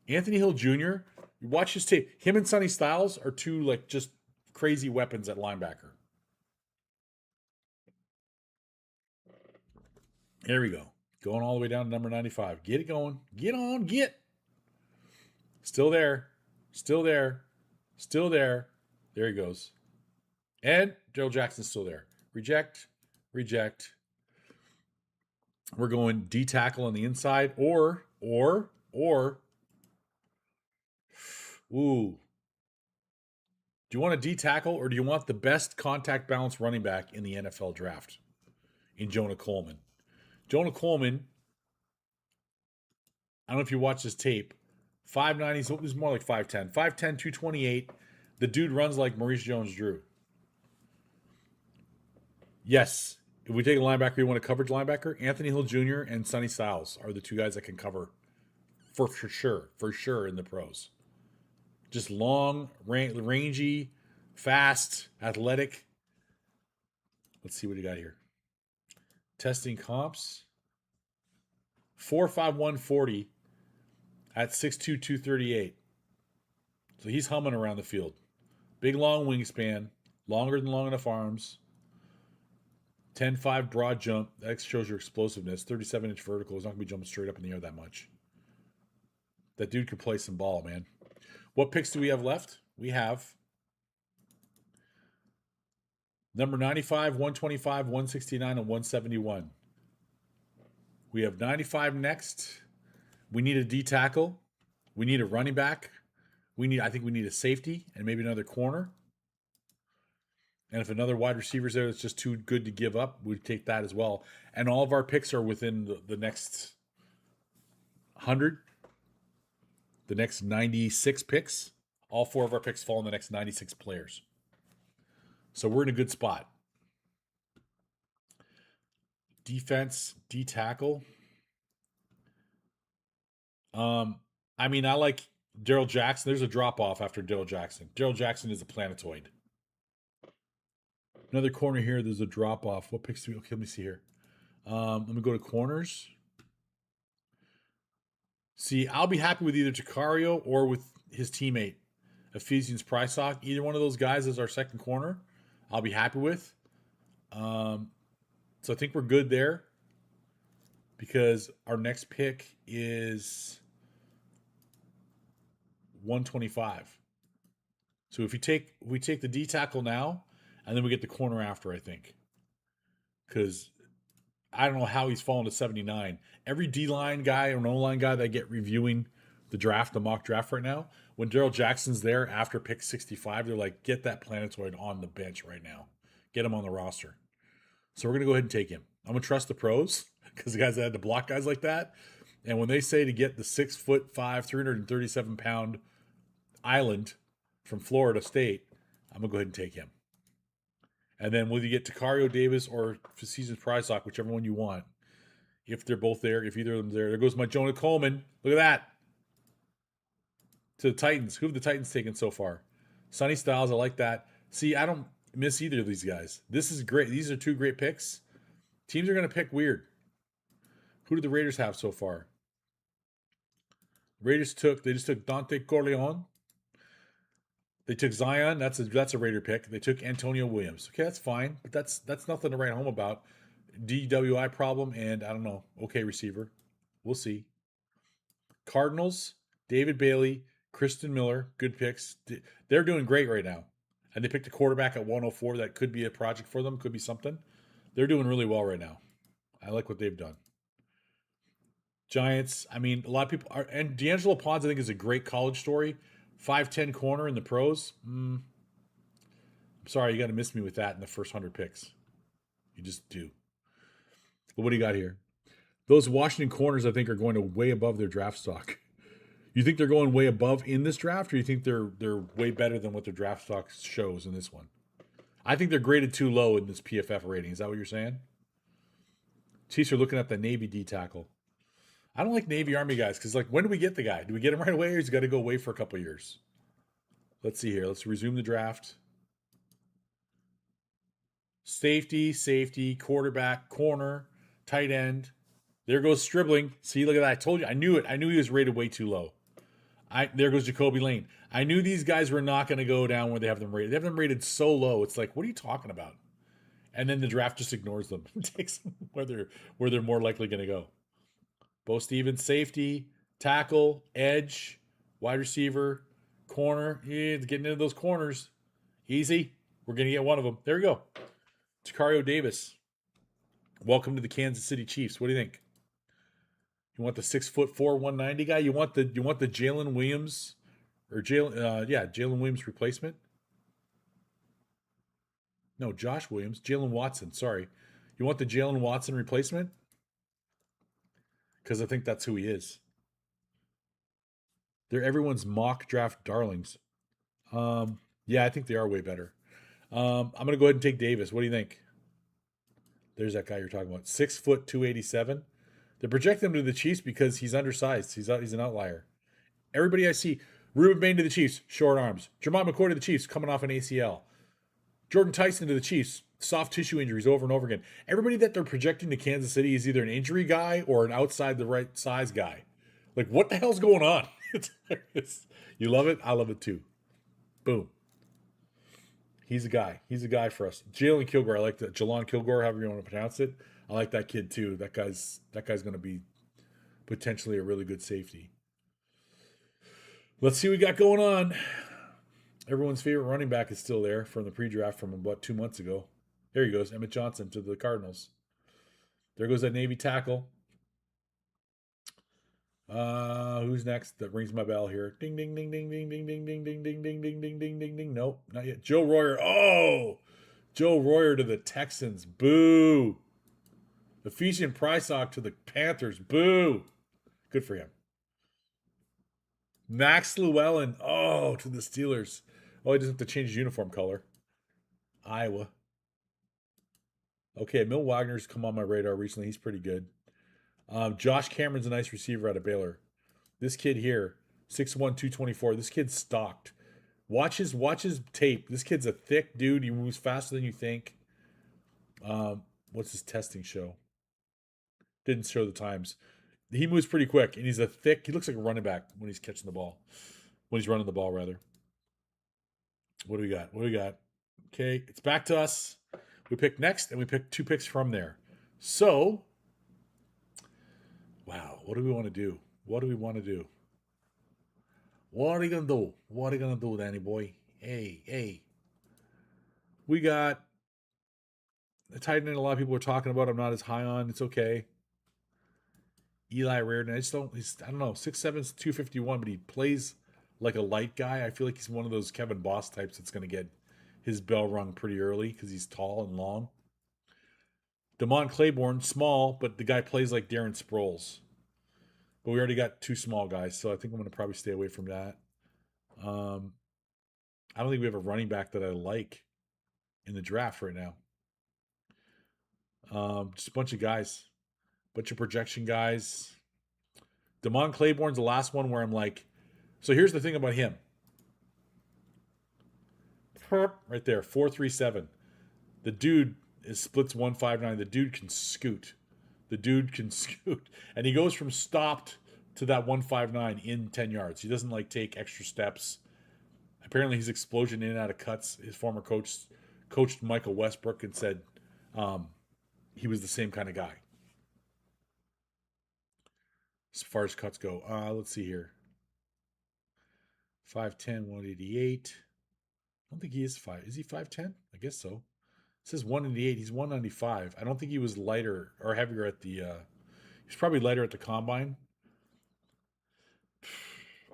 Anthony Hill Jr., you watch his tape. Him and Sonny Styles are two, like, just crazy weapons at linebacker. There we go. Going all the way down to number 95. Get it going. Get on. Get. Still there. Still there. Still there. There he goes. And Gerald Jackson's still there. Reject. Reject. We're going D tackle on the inside or. Ooh. Do you want a D tackle or do you want the best contact balance running back in the NFL draft? In Jonah Coleman. Jonah Coleman, I don't know if you watch his tape, 5'9", he's more like 5'10". 5'10", 228. The dude runs like Maurice Jones-Drew. Yes. If we take a linebacker, you want a coverage linebacker? Anthony Hill Jr. and Sonny Styles are the two guys that can cover for sure in the pros. Just long, rangy, fast, athletic. Let's see what he got here. Testing comps. 4.51 40 at 6'2", 238. So he's humming around the field. Big, long wingspan. Longer than long enough arms. 10.5 broad jump. That shows your explosiveness. 37-inch vertical. He's not going to be jumping straight up in the air that much. That dude could play some ball, man. What picks do we have left? We have number 95, 125, 169, and 171. We have 95 next. We need a D tackle. We need a running back. I think we need a safety and maybe another corner. And if another wide receiver is there that's just too good to give up, we'd take that as well. And all of our picks are within the next 100, the next 96 picks. All four of our picks fall in the next 96 players. So we're in a good spot. Defense, D tackle. I mean, I like Daryl Jackson. There's a drop off after Daryl Jackson. Daryl Jackson is a planetoid. Another corner here. There's a drop off. What picks do we? Okay, let me see here. Let me go to corners. See, I'll be happy with either Takario or with his teammate, Ephesians Prysock. Either one of those guys is our second corner. I'll be happy with. So I think we're good there because our next pick is 125. So if we take the D tackle now, and then we get the corner after, I think, because I don't know how he's fallen to 79. Every D-line guy or O-line guy that I get reviewing the mock draft right now, when Daryl Jackson's there after pick 65, they're like, get that planetoid on the bench right now. Get him on the roster. So we're going to go ahead and take him. I'm going to trust the pros because the guys that had to block guys like that. And when they say to get the 6'5", 337-pound island from Florida State, I'm going to go ahead and take him. And then whether you get Takario Davis or Seasons Prysock, whichever one you want, if they're both there, if either of them's there goes my Jonah Coleman. Look at that. To the Titans. Who have the Titans taken so far? Sonny Styles, I like that. See, I don't miss either of these guys. This is great. These are two great picks. Teams are going to pick weird. Who did the Raiders have so far? They just took Dante Corleone. They took Zion. That's a Raider pick. They took Antonio Williams. Okay, that's fine, but that's nothing to write home about. DWI problem and I don't know. Okay, receiver. We'll see. Cardinals, David Bailey, Kristen Miller, good picks. They're doing great right now. And they picked a quarterback at 104 that could be a project for them, could be something. They're doing really well right now. I like what they've done. Giants, I mean, a lot of people are, and D'Angelo Ponds, I think, is a great college story. 5'10 corner in the pros. I'm sorry, you got to miss me with that in the first 100 picks. You just do. But what do you got here? Those Washington corners, I think, are going to way above their draft stock. You think they're going way above in this draft, or you think they're way better than what their draft stock shows in this one? I think they're graded too low in this PFF rating. Is that what you're saying? Chiefs are looking at the Navy D tackle. I don't like Navy Army guys because, like, when do we get the guy? Do we get him right away, or he's got to go away for a couple of years? Let's see here. Let's resume the draft. Safety, quarterback, corner, tight end. There goes Stribling. See, look at that. I told you. I knew it. I knew he was rated way too low. There goes Jacoby Lane. I knew these guys were not going to go down where they have them rated. They have them rated so low. It's like, what are you talking about? And then the draft just ignores them. Takes them where they're more likely going to go. Bo Stevens, safety, tackle, edge, wide receiver, corner. Yeah, it's getting into those corners. Easy. We're going to get one of them. There we go. Tacario Davis. Welcome to the Kansas City Chiefs. What do you think? You want the 6'4", 190 guy? You want the Jalen Williams or Jalen Williams replacement? No, Josh Williams. Jalen Watson. Sorry. You want the Jalen Watson replacement? Because I think that's who he is. They're everyone's mock draft darlings. Yeah, I think they are way better. I'm going to go ahead and take Davis. What do you think? There's that guy you're talking about. 6 foot, 287. They project him to the Chiefs because he's undersized. He's an outlier. Everybody I see, Ruben Bain to the Chiefs, short arms. Jermont McCoy to the Chiefs, coming off an ACL. Jordan Tyson to the Chiefs, soft tissue injuries over and over again. Everybody that they're projecting to Kansas City is either an injury guy or an outside the right size guy. Like, what the hell's going on? You love it? I love it too. Boom. He's a guy. He's a guy for us. Jalen Kilgore, I like that. Jalon Kilgore, however you want to pronounce it. I like that kid too. That guy's going to be potentially a really good safety. Let's see what we got going on. Everyone's favorite running back is still there from the pre-draft from about 2 months ago. There he goes, Emmett Johnson to the Cardinals. There goes that Navy tackle. Who's next? That rings my bell here. Ding, ding, ding, ding, ding, ding, ding, ding, ding, ding, ding, ding, ding, ding, ding, ding. Nope, not yet. Joe Royer. Oh, Joe Royer to the Texans. Boo. Ephesian Prysock to the Panthers. Boo. Good for him. Max Llewellyn. Oh, to the Steelers. Oh, he doesn't have to change his uniform color. Iowa. Okay, Mill Wagner's come on my radar recently. He's pretty good. Josh Cameron's a nice receiver out of Baylor. This kid here, 6'1", 224. This kid's stocked. Watch his tape. This kid's a thick dude. He moves faster than you think. What's his testing show? Didn't show the times. He moves pretty quick, and he looks like a running back when he's catching the ball. When he's running the ball, rather. What do we got? Okay, it's back to us. We pick next, and we pick 2 picks from there. So, wow, what do we want to do? What are you going to do? What are you going to do, Danny boy? Hey. We got a tight end a lot of people are talking about. I'm not as high on. It's okay. Eli Reardon. I don't know. 6'7", 251, but he plays like a light guy. I feel like he's one of those Kevin Boss types that's going to get his bell rung pretty early because he's tall and long. Damon Claiborne, small, but the guy plays like Darren Sproles. But we already got 2 small guys, so I think I'm going to probably stay away from that. I don't think we have a running back that I like in the draft right now. Just a bunch of guys. Bunch of projection guys. Damon Claiborne's the last one where I'm like, so here's the thing about him. right there, 4.37. The dude is splits 1.59. The dude can scoot. The dude can scoot, and he goes from stopped to that 1.59 in 10 yards. He doesn't like take extra steps. Apparently, his explosion in and out of cuts. His former coach coached Michael Westbrook and said um, he was the same kind of guy as far as cuts go. Let's see here. 5'10", 188. I don't think he is 5. Is he 5'10"? I guess so. It says 188. He's 195. I don't think he was lighter or heavier at the. He's probably lighter at the combine.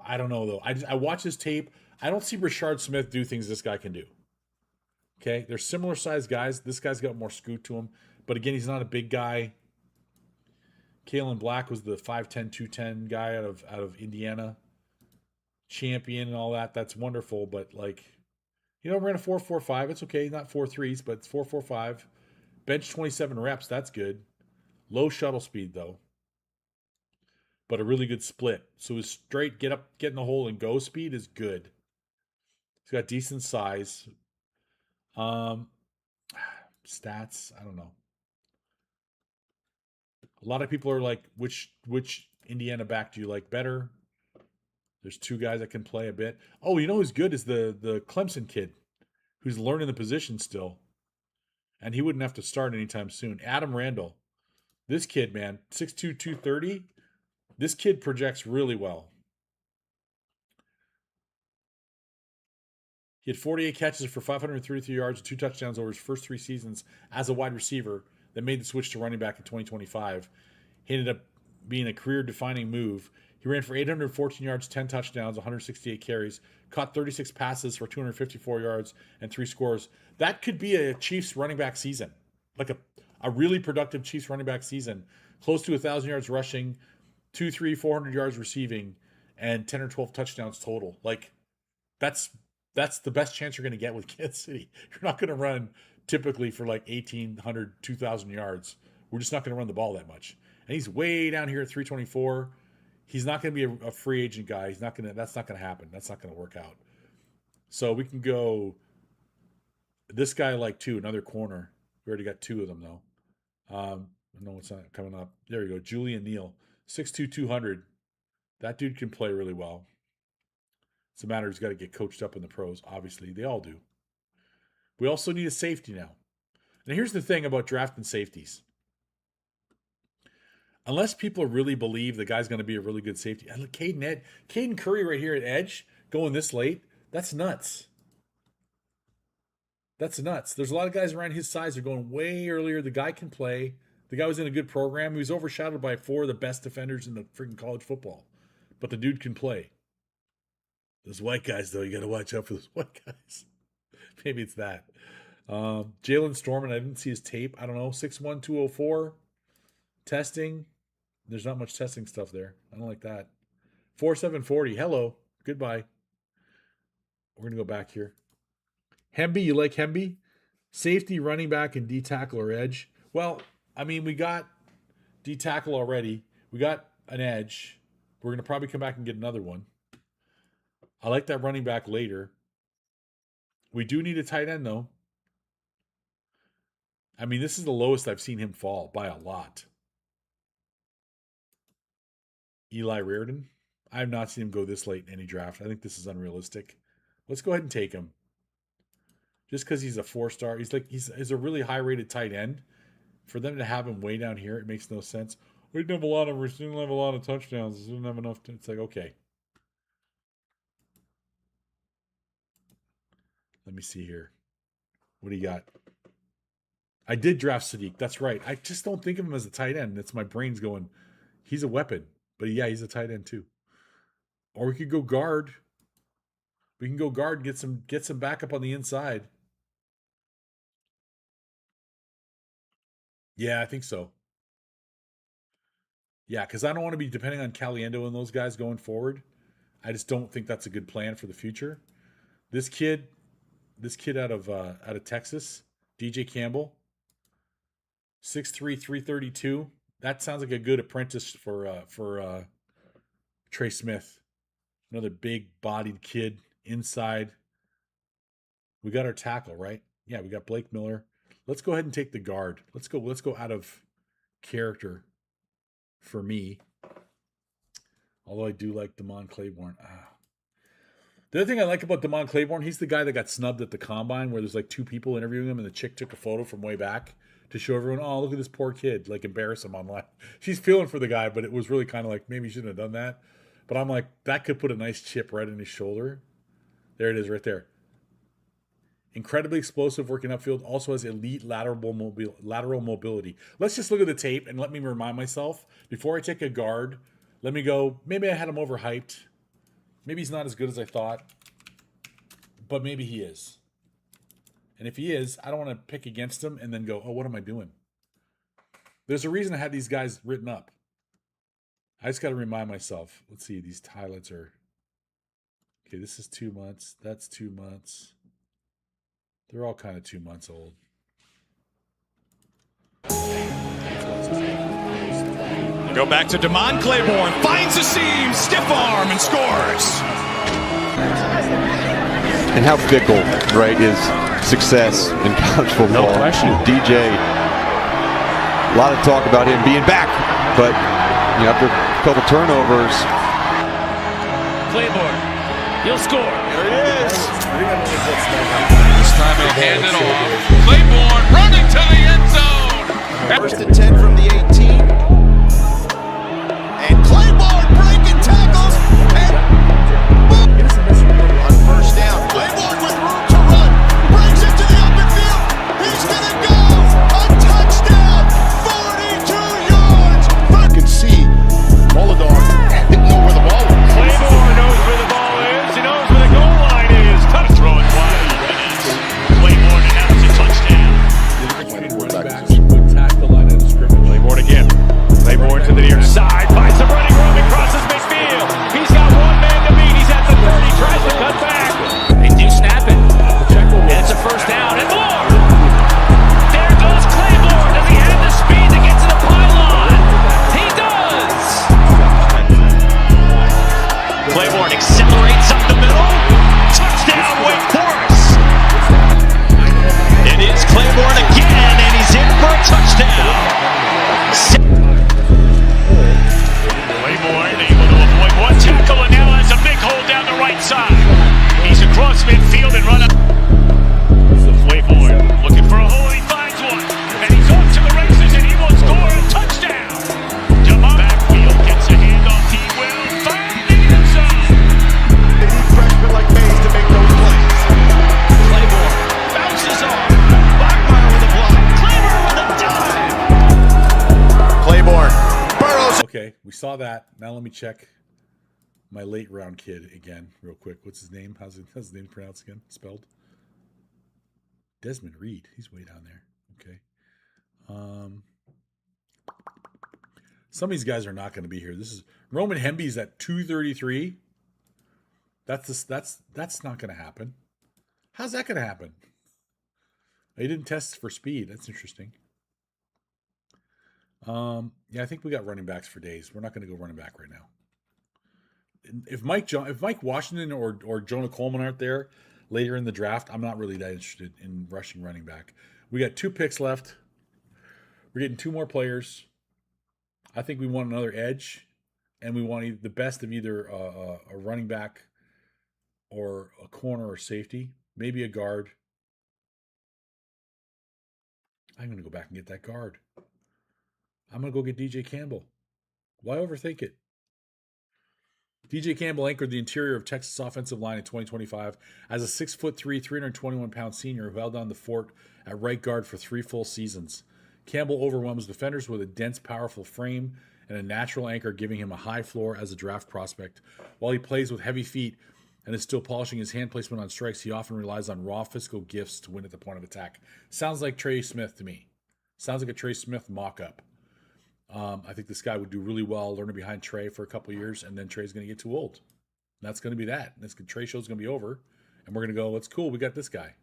I don't know though. I watch his tape. I don't see Rashard Smith do things this guy can do. Okay, they're similar sized guys. This guy's got more scoot to him, but again, he's not a big guy. Kalen Black was the 5'10", 210 guy out of Indiana, champion and all that. That's wonderful, but like, we're in a 4.45. It's okay, not 4.3s, but it's 4.45. Bench 27 reps. That's good. Low shuttle speed though, but a really good split. So his straight get up, get in the hole, and go speed is good. He's got decent size. Stats, I don't know. A lot of people are like, which Indiana back do you like better? There's two guys that can play a bit. Oh, you know who's good is the Clemson kid, who's learning the position still, and he wouldn't have to start anytime soon. Adam Randall, this kid, man, 6'2", 230. This kid projects really well. He had 48 catches for 533 yards and 2 touchdowns over his first 3 seasons as a wide receiver that made the switch to running back in 2025. He ended up being a career-defining move. He ran for 814 yards, 10 touchdowns, 168 carries, caught 36 passes for 254 yards and 3 scores. That could be a Chiefs running back season, like a really productive Chiefs running back season, close to 1,000 yards rushing, 400 yards receiving, and 10 or 12 touchdowns total. Like, that's the best chance you're going to get with Kansas City. You're not going to run typically for like 1,800, 2,000 yards. We're just not going to run the ball that much. And he's way down here at 324. He's not going to be a free agent guy. That's not going to happen. That's not going to work out. So we can go this guy like 2, another corner. We already got 2 of them though. No, it's not coming up. There you go. Julian Neal, 6'2", 200. That dude can play really well. It's a matter he's got to get coached up in the pros. Obviously, they all do. We also need a safety now. And here's the thing about drafting safeties. Unless people really believe the guy's going to be a really good safety. And look, Caden Curry right here at edge, going this late, that's nuts. That's nuts. There's a lot of guys around his size that are going way earlier. The guy can play. The guy was in a good program. He was overshadowed by 4 of the best defenders in the freaking college football. But the dude can play. Those white guys, though, you got to watch out for those white guys. Maybe it's that. Jalen Storman, I didn't see his tape. I don't know. 6'1", 204. Testing. There's not much testing stuff there. I don't like that. 4.740. Hello. Goodbye. We're going to go back here. Hemby, you like Hemby? Safety, running back, and D tackle or edge. Well, I mean, we got D tackle already. We got an edge. We're going to probably come back and get another one. I like that running back later. We do need a tight end, though. I mean, this is the lowest I've seen him fall by a lot. Eli Reardon. I have not seen him go this late in any draft. I think this is unrealistic. Let's go ahead and take him. Just because he's a 4-star. He's a really high-rated tight end. For them to have him way down here, it makes no sense. We didn't have a lot of touchdowns. We didn't have enough. It's like, okay. Let me see here. What do you got? I did draft Sadiq. That's right. I just don't think of him as a tight end. It's my brain's going, he's a weapon. But yeah, he's a tight end too. Or we could go guard. We can go guard and get some backup on the inside. Yeah, I think so. Yeah, because I don't want to be depending on Caliendo and those guys going forward. I just don't think that's a good plan for the future. This kid out of Texas, DJ Campbell, 6'3", 332. That sounds like a good apprentice for Trey Smith. Another big-bodied kid inside. We got our tackle, right? Yeah, we got Blake Miller. Let's go ahead and take the guard. Let's go out of character for me. Although I do like Damon Claiborne. The other thing I like about Damon Claiborne, he's the guy that got snubbed at the combine where there's like two people interviewing him and the chick took a photo from way back to show everyone, oh, look at this poor kid, like embarrass him online. She's feeling for the guy, but it was really kind of like, maybe you shouldn't have done that. But I'm like, that could put a nice chip right in his shoulder. There it is right there. Incredibly explosive working upfield, also has elite lateral mobility. Let's just look at the tape and let me remind myself, before I take a guard, let me go, maybe I had him overhyped. Maybe he's not as good as I thought, but maybe he is. And if he is, I don't want to pick against him and then go, oh, what am I doing? There's a reason I had these guys written up. I just got to remind myself. Let's see, these highlights are... Okay, this is 2 months. That's 2 months. They're all kind of 2 months old. Go back to Damon Claiborne, finds the seam, stiff arm, and scores. And how fickle, right, is success in college football. No question. DJ, a lot of talk about him being back, but after a couple turnovers. Claiborne, he'll score. There he is. This time he'll hand it off. Claiborne running to the end zone. First and 10 from the 18. And Claiborne breaking tackles. And on first down, Claiborne with room to run. Brings it to the open field. He's going to go. A touchdown. 42 yards. You can see Molodon didn't know where the ball was. Claiborne knows where the ball is. He knows where the goal line is. Touch throwing wide. Claiborne, and that's a touchdown. Claiborne again. Claiborne to the near side. Finds some running room and crosses midfield. He's got one man to beat. He's at the 30. Tries to cut back. They do snap it. And it's a first down and more. There goes Claiborne. Does he have the speed to get to the pylon? He does. Claiborne accelerates up the middle. Touchdown, Wake Forest. It is Claiborne again, and he's in for a touchdown. Claiborne able to avoid one tackle and now has a big hole down the right side. He's across midfield and run up. Claiborne looking for a hole. He finds one. And he's off to the races and he will score a touchdown. Demar backfield gets a handoff. He will find the end zone. They need freshmen like Mays to make those plays. Claiborne bounces off. Bachmeyer with a block. Claiborne with a dive. Claiborne burrows. Okay, we saw that. Now let me check my late round kid again, real quick. What's his name? How's his name pronounced again? Spelled? Desmond Reed. He's way down there. Okay. Some of these guys are not going to be here. This is Roman Hemby's at 233. That's not going to happen. How's that going to happen? He didn't test for speed. That's interesting. Yeah, I think we got running backs for days. We're not going to go running back right now. If Mike Washington or Jonah Coleman aren't there later in the draft, I'm not really that interested in rushing running back. We got 2 picks left. We're getting 2 more players. I think we want another edge, and we want the best of either a running back or a corner or safety, maybe a guard. I'm going to go back and get that guard. I'm going to go get DJ Campbell. Why overthink it? DJ Campbell anchored the interior of Texas offensive line in 2025 as a 6'3", 321-pound senior who held down the fort at right guard for 3 full seasons. Campbell overwhelms defenders with a dense, powerful frame and a natural anchor, giving him a high floor as a draft prospect. While he plays with heavy feet and is still polishing his hand placement on strikes, he often relies on raw physical gifts to win at the point of attack. Sounds like Trey Smith to me. Sounds like a Trey Smith mock-up. I think this guy would do really well learning behind Trey for a couple of years, and then Trey's going to get too old. And that's going to be that. This Trey show's going to be over, and we're going to go, it's cool, we got this guy.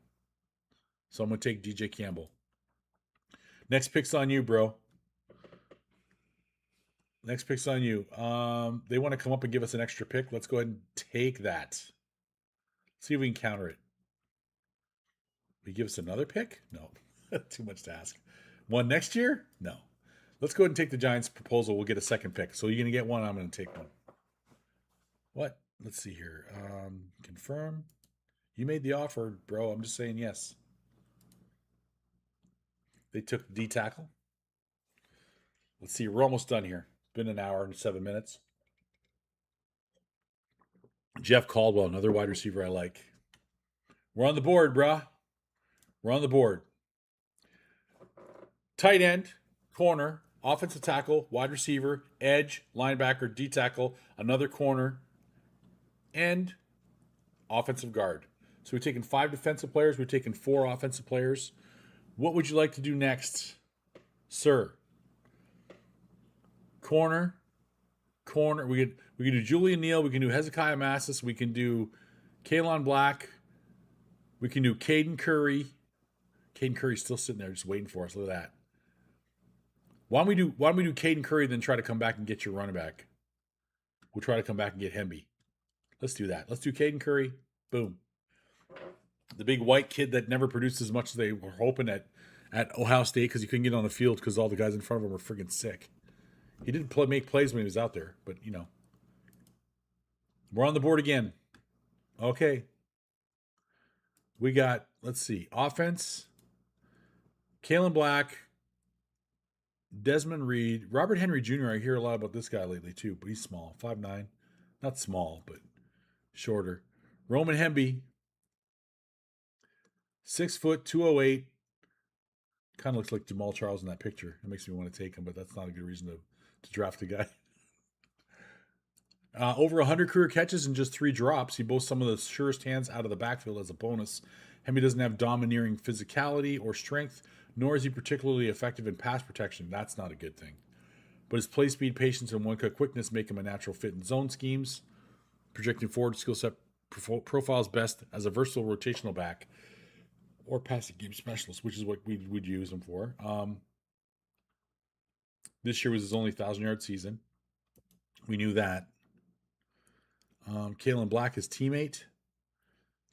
So I'm going to take DJ Campbell. Next pick's on you, bro. Next pick's on you. They want to come up and give us an extra pick. Let's go ahead and take that. See if we can counter it. Will you give us another pick? No. Too much to ask. One next year? No. Let's go ahead and take the Giants' proposal. We'll get a second pick. So you're going to get one. I'm going to take one. What? Let's see here. Confirm. You made the offer, bro. I'm just saying yes. They took D tackle. Let's see. We're almost done here. It's been an hour and 7 minutes. Jeff Caldwell, another wide receiver I like. We're on the board, brah. We're on the board. Tight end, corner, offensive tackle, wide receiver, edge, linebacker, D tackle, another corner, and offensive guard. So we've taken 5 defensive players. We've taken 4 offensive players. What would you like to do next, sir? Corner. We can do Julian Neal. We can do Hezekiah Massis. We can do Kalen Black. We can do Caden Curry. Caden Curry's still sitting there just waiting for us. Look at that. Why don't we do Caden Curry, then try to come back and get your running back? We'll try to come back and get Hemby. Let's do that. Let's do Caden Curry. Boom. The big white kid that never produced as much as they were hoping at Ohio State because he couldn't get on the field because all the guys in front of him were friggin' sick. He didn't make plays when he was out there, but, you know. We're on the board again. Okay. We got, let's see, offense, Kalen Black, Desmond Reed, Robert Henry Jr. I hear a lot about this guy lately too, but he's small, 5'9". Not small, but shorter. Roman Hemby, 6 foot, 208. Kind of looks like Jamal Charles in that picture. It makes me want to take him, but that's not a good reason to draft a guy. Over 100 career catches and just 3 drops. He boasts some of the surest hands out of the backfield as a bonus. Hemby doesn't have domineering physicality or strength, nor is he particularly effective in pass protection. That's not a good thing. But his play speed, patience, and one-cut quickness make him a natural fit in zone schemes. Projecting forward skill set profiles best as a versatile rotational back or passing game specialist, which is what we would use him for. This year was his only 1,000-yard season. We knew that. Kalen Black, his teammate, a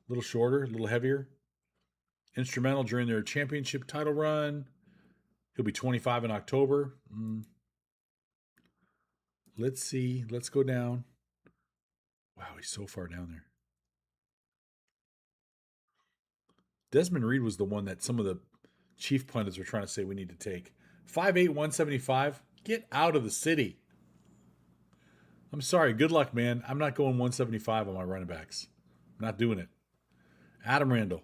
little shorter, a little heavier. Instrumental during their championship title run. He'll be 25 in October. Let's see. Let's go down. Wow, he's so far down there. Desmond Reed was the one that some of the chief pundits were trying to say we need to take. 5'8", 175. Get out of the city. I'm sorry. Good luck, man. I'm not going 175 on my running backs. I'm not doing it. Adam Randall.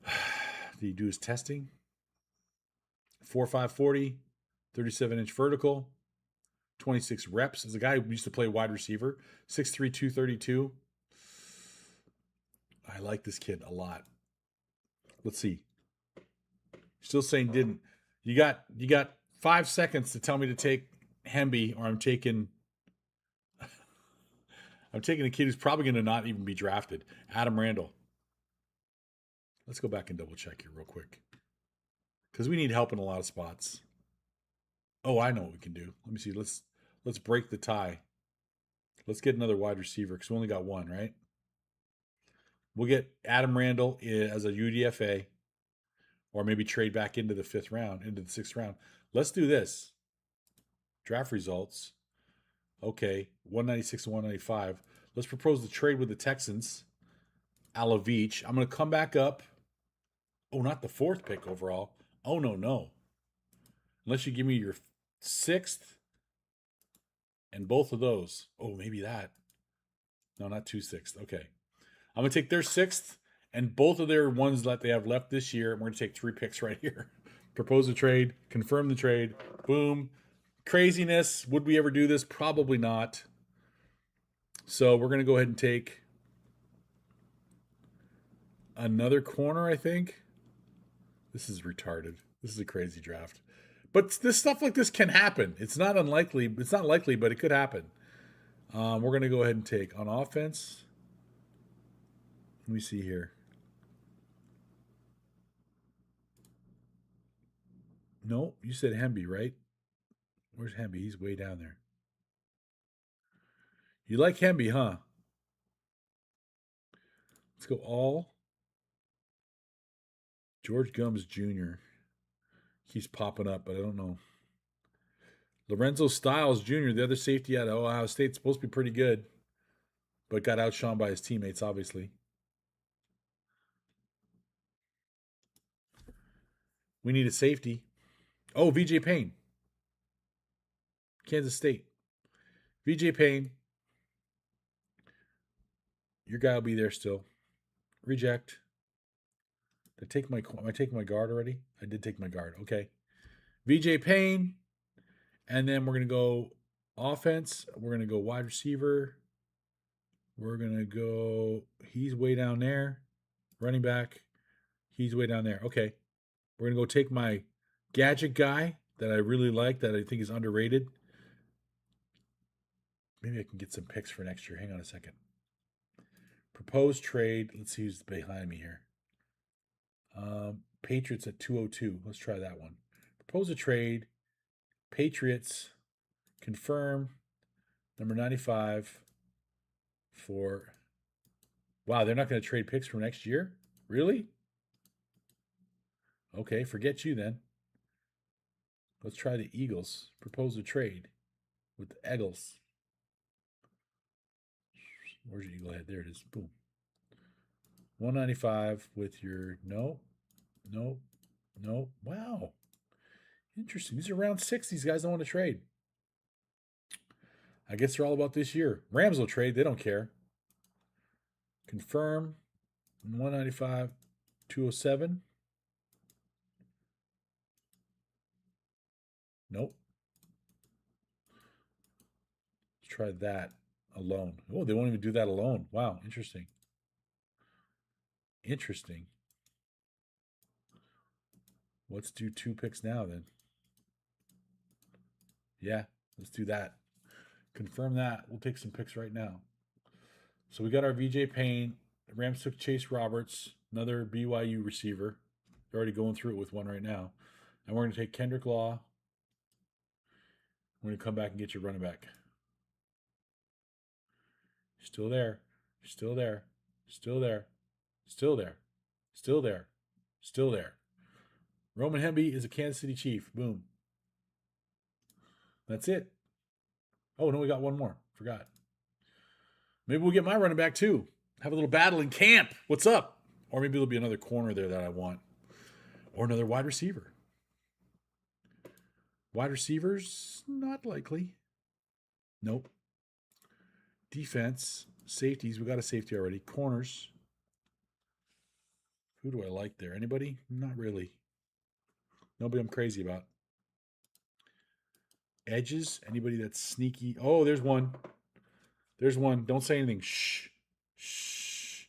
Did he do his testing? 4'5", 40, 37-inch vertical, 26 reps. As a guy who used to play wide receiver, 6'3", 232. I like this kid a lot. Let's see. Still saying didn't. You got 5 seconds to tell me to take Hemby, or I'm taking a kid who's probably going to not even be drafted. Adam Randall. Let's go back and double check here real quick, because we need help in a lot of spots. Oh, I know what we can do. Let me see. Let's break the tie. Let's get another wide receiver because we only got one, right? We'll get Adam Randall as a UDFA, or maybe trade back into the 6th round. Let's do this. Draft results. Okay, 196 and 195. Let's propose the trade with the Texans. Alavich. I'm going to come back up. Oh, not the 4th pick overall. Oh, no. Unless you give me your 6th and both of those. Oh, maybe that. No, not 2 6th. Okay. I'm going to take their 6th and both of their ones that they have left this year. And we're going to take 3 picks right here. Propose a trade. Confirm the trade. Boom. Craziness. Would we ever do this? Probably not. So we're going to go ahead and take another corner, I think. This is retarded. This is a crazy draft. But this stuff like this can happen. It's not unlikely. It's not likely, but it could happen. We're going to go ahead and take on offense. Let me see here. No, you said Hemby, right? Where's Hemby? He's way down there. You like Hemby, huh? Let's go all. George Gums Jr. He's popping up, but I don't know. Lorenzo Styles Jr., the other safety at Ohio State, supposed to be pretty good, but got outshone by his teammates, obviously. We need a safety. Oh, VJ Payne. Kansas State. VJ Payne. Your guy will be there still. Reject. Am I taking my guard already? I did take my guard. Okay. VJ Payne. And then we're going to go offense. We're going to go wide receiver. We're going to go, he's way down there. Running back. He's way down there. Okay. We're going to go take my gadget guy that I really like, that I think is underrated. Maybe I can get some picks for next year. Hang on a second. Proposed trade. Let's see who's behind me here. Patriots at 202. Let's try that one. Propose a trade. Patriots. Confirm. Number 95 for... Wow, they're not going to trade picks for next year? Really? Okay, forget you then. Let's try the Eagles. Propose a trade with the Eagles. Where's your eagle head? There it is. Boom. 195 with your no. Wow. Interesting. These are round 6. These guys don't want to trade. I guess they're all about this year. Rams will trade. They don't care. Confirm. 195, 207. Nope. Let's try that alone. Oh, they won't even do that alone. Wow, interesting. Interesting. Let's do 2 picks now then. Yeah, let's do that. Confirm that. We'll take some picks right now. So we got our VJ Payne. The Rams took Chase Roberts, another BYU receiver. They're already going through it with one right now. And we're going to take Kendrick Law. We're going to come back and get your running back. Still there. Still there. Still there. Still there. Still there. Still there. Roman Hemby is a Kansas City Chief. Boom. That's it. Oh, no, we got one more. Forgot. Maybe we'll get my running back too. Have a little battle in camp. What's up? Or maybe there'll be another corner there that I want. Or another wide receiver. Wide receivers, not likely. Nope. Defense, safeties. We got a safety already. Corners. Who do I like there? Anybody? Not really. Nobody I'm crazy about. Edges. Anybody that's sneaky? Oh, there's one. There's one. Don't say anything. Shh. Shh.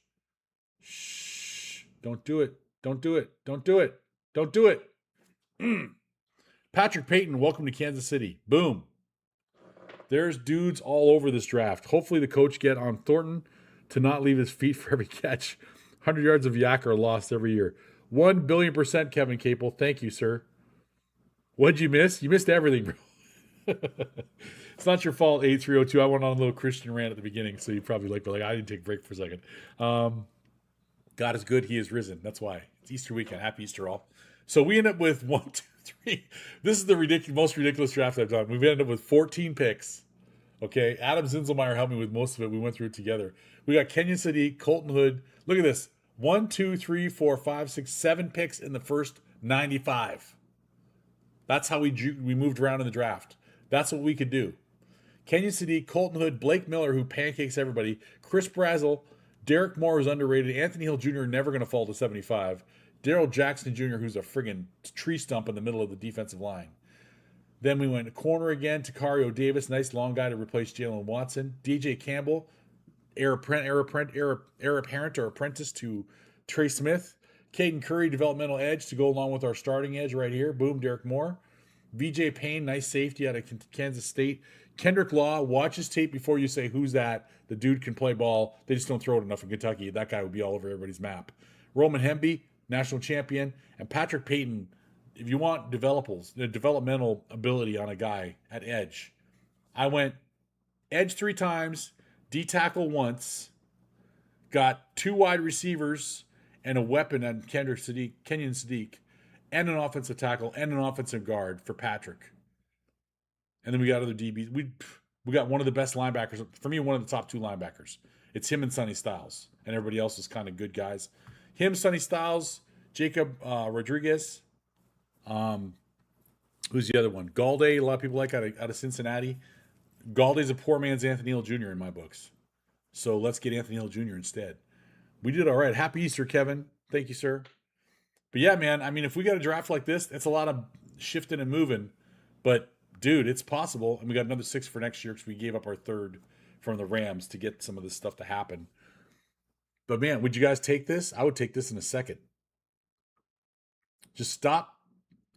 Shh. Don't do it. Don't do it. Don't do it. Don't do it. Patrick Payton, welcome to Kansas City. Boom. There's dudes all over this draft. Hopefully the coach get on Thornton to not leave his feet for every catch. 100 yards of yak are lost every year. 1,000,000,000%, Kevin Capel. Thank you, sir. What'd you miss? You missed everything, bro. It's not your fault, 8302. I went on a little Christian rant at the beginning, so you probably like I didn't take a break for a second. God is good. He is risen. That's why. It's Easter weekend. Happy Easter all. So we end up with 1, 2, 3. This is the most ridiculous draft I've done. We've ended up with 14 picks. Okay. Adam Zinselmeyer helped me with most of it. We went through it together. We got Kenyon Sadiq, Colton Hood. Look at this. 1, 2, 3, 4, 5, 6, 7 picks in the first 95. That's how we moved around in the draft. That's what we could do. Kenyon Sadiq, Colton Hood, Blake Miller, who pancakes everybody, Chris Brazzell, Derek Moore, who's underrated, Anthony Hill Jr., never going to fall to 75, Darrell Jackson Jr., who's a friggin' tree stump in the middle of the defensive line. Then we went corner again, Takario Davis, nice long guy to replace Jalen Watson. DJ Campbell, heir apparent or apprentice to Trey Smith. Caden Curry, developmental edge to go along with our starting edge right here. Boom, Derek Moore. VJ Payne, nice safety out of Kansas State. Kendrick Law, watch his tape before you say, who's that? The dude can play ball. They just don't throw it enough in Kentucky. That guy would be all over everybody's map. Roman Hemby, national champion. And Patrick Payton, if you want developmental ability on a guy at edge, I went edge 3 times, D-tackle once, got 2 wide receivers and a weapon on Kenyon Sadiq, and an offensive tackle and an offensive guard for Patrick. And then we got other DBs. We got one of the best linebackers. For me, one of the top 2 linebackers. It's him and Sonny Styles. And everybody else is kind of good guys. Him, Sonny Styles, Jacob Rodriguez. Who's the other one? Galde, a lot of people like out of Cincinnati. Galde's a poor man's Anthony Hill Jr. in my books. So let's get Anthony Hill Jr. instead. We did all right. Happy Easter, Kevin. Thank you, sir. But yeah, man, I mean, if we got a draft like this, it's a lot of shifting and moving. But, dude, it's possible. And we got another 6 for next year because we gave up our 3rd from the Rams to get some of this stuff to happen. But, man, would you guys take this? I would take this in a second. Just stop,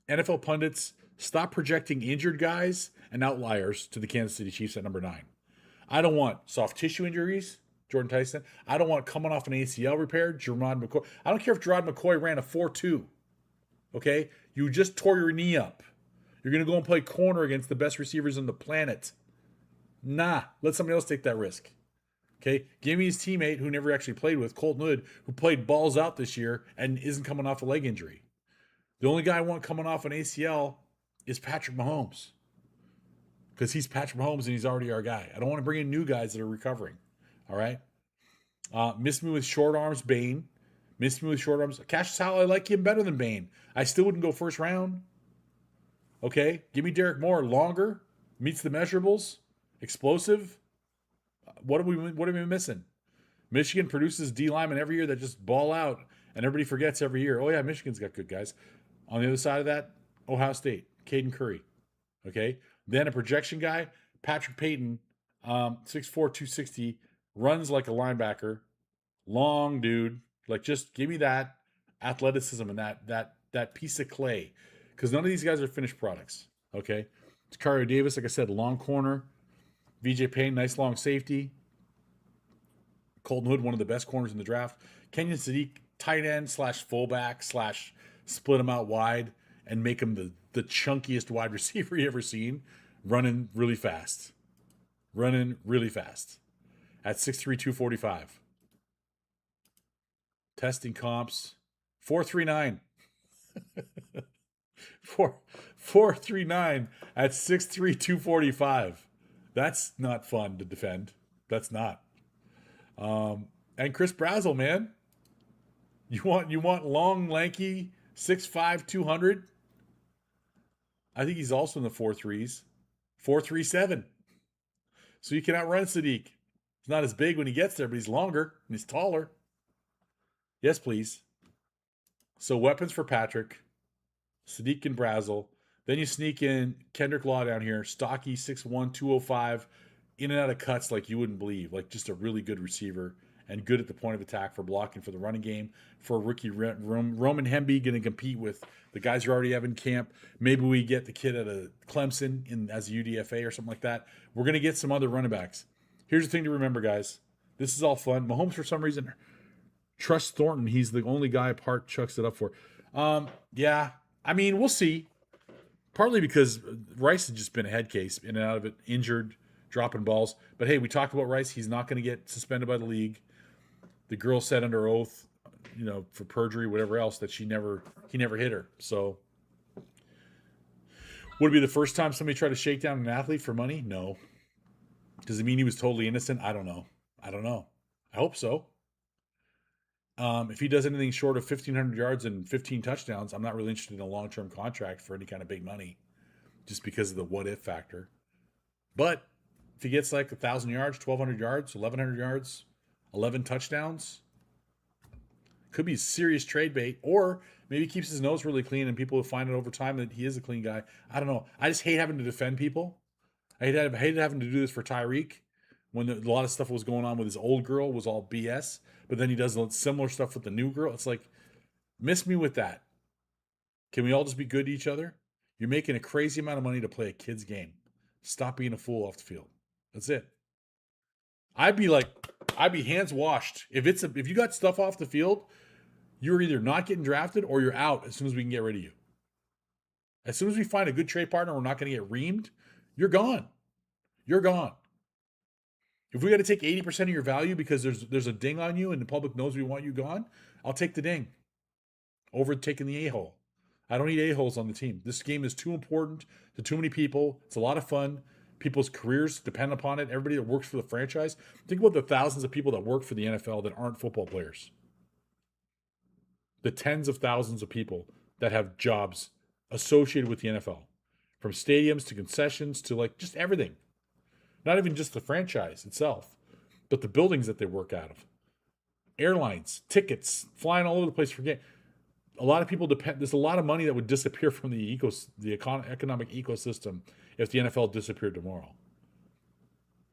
NFL pundits, stop projecting injured guys and outliers to the Kansas City Chiefs at number 9. I don't want soft tissue injuries, Jordan Tyson. I don't want coming off an ACL repair, Gerard McCoy. I don't care if Gerard McCoy ran a 4.2. Okay? You just tore your knee up. You're going to go and play corner against the best receivers on the planet. Nah, let somebody else take that risk. Okay? Give me his teammate who never actually played with, Colton Hood, who played balls out this year and isn't coming off a leg injury. The only guy I want coming off an ACL is Patrick Mahomes. Because he's Patrick Mahomes and he's already our guy. I don't want to bring in new guys that are recovering. All right? Miss me with short arms, Bane. Miss me with short arms. Cassius Howell, I like him better than Bane. I still wouldn't go first round. Okay? Give me Derek Moore. Longer. Meets the measurables. Explosive. What are we missing? Michigan produces D linemen every year that just ball out. And everybody forgets every year. Oh, yeah, Michigan's got good guys. On the other side of that, Ohio State. Caden Curry. Okay? Then a projection guy, Patrick Payton, 6'4", 260, runs like a linebacker, long dude. Just give me that athleticism and that piece of clay, because none of these guys are finished products. Okay, Tacario Davis, like I said, long corner. VJ Payne, nice long safety. Colton Hood, one of the best corners in the draft. Kenyon Sadiq, tight end / fullback / split him out wide and make him the chunkiest wide receiver you ever seen, running really fast at 6'3", 245. Testing comps, 4.39. 4.39 at 6'3", 245. That's not fun to defend. That's not. And Chris Brazzell, man. You want long, lanky, 6'5", 200? I think he's also in the 4.3s. 4.37. So you can outrun Sadiq. He's not as big when he gets there, but he's longer and he's taller. Yes, please. So weapons for Patrick, Sadiq and Brazzell. Then you sneak in Kendrick Law down here, stocky, 6'1", 205, in and out of cuts like you wouldn't believe. Like just a really good receiver and good at the point of attack for blocking for the running game. For a rookie, Roman Hemby going to compete with the guys you already have in camp. Maybe we get the kid out of Clemson as a UDFA or something like that. We're going to get some other running backs. Here's the thing to remember, guys. This is all fun. Mahomes, for some reason, trusts Thornton. He's the only guy Park chucks it up for. Yeah, I mean, we'll see. Partly because Rice has just been a head case, in and out of it, injured, dropping balls. But hey, we talked about Rice. He's not going to get suspended by the league. The girl said under oath, for perjury, whatever else, that he never hit her. So would it be the first time somebody tried to shake down an athlete for money? No. Does it mean he was totally innocent? I don't know. I hope so. If he does anything short of 1,500 yards and 15 touchdowns, I'm not really interested in a long-term contract for any kind of big money, just because of the what-if factor. But if he gets like 1,000 yards, 1,200 yards, 1,100 yards, 11 touchdowns, could be serious trade bait. Or maybe he keeps his nose really clean and people will find out over time that he is a clean guy. I don't know. I just hate having to defend people. I hated having to do this for Tyreek when a lot of stuff was going on with his old girl was all BS. But then he does similar stuff with the new girl. It's like, miss me with that. Can we all just be good to each other? You're making a crazy amount of money to play a kid's game. Stop being a fool off the field. That's it. I'd be hands washed. If you got stuff off the field, you're either not getting drafted or you're out as soon as we can get rid of you. As soon as we find a good trade partner, we're not going to get reamed. You're gone. You're gone. If we got to take 80% of your value because there's a ding on you and the public knows we want you gone, I'll take the ding over taking the a-hole. I don't need a-holes on the team. This game is too important to too many people. It's a lot of fun. People's careers depend upon it. Everybody that works for the franchise. Think about the thousands of people that work for the NFL that aren't football players. The tens of thousands of people that have jobs associated with the NFL. From stadiums to concessions to like just everything. Not even just the franchise itself, but the buildings that they work out of. Airlines, tickets, flying all over the place for game. A lot of people depend. There's a lot of money that would disappear from the economic ecosystem if the NFL disappeared tomorrow.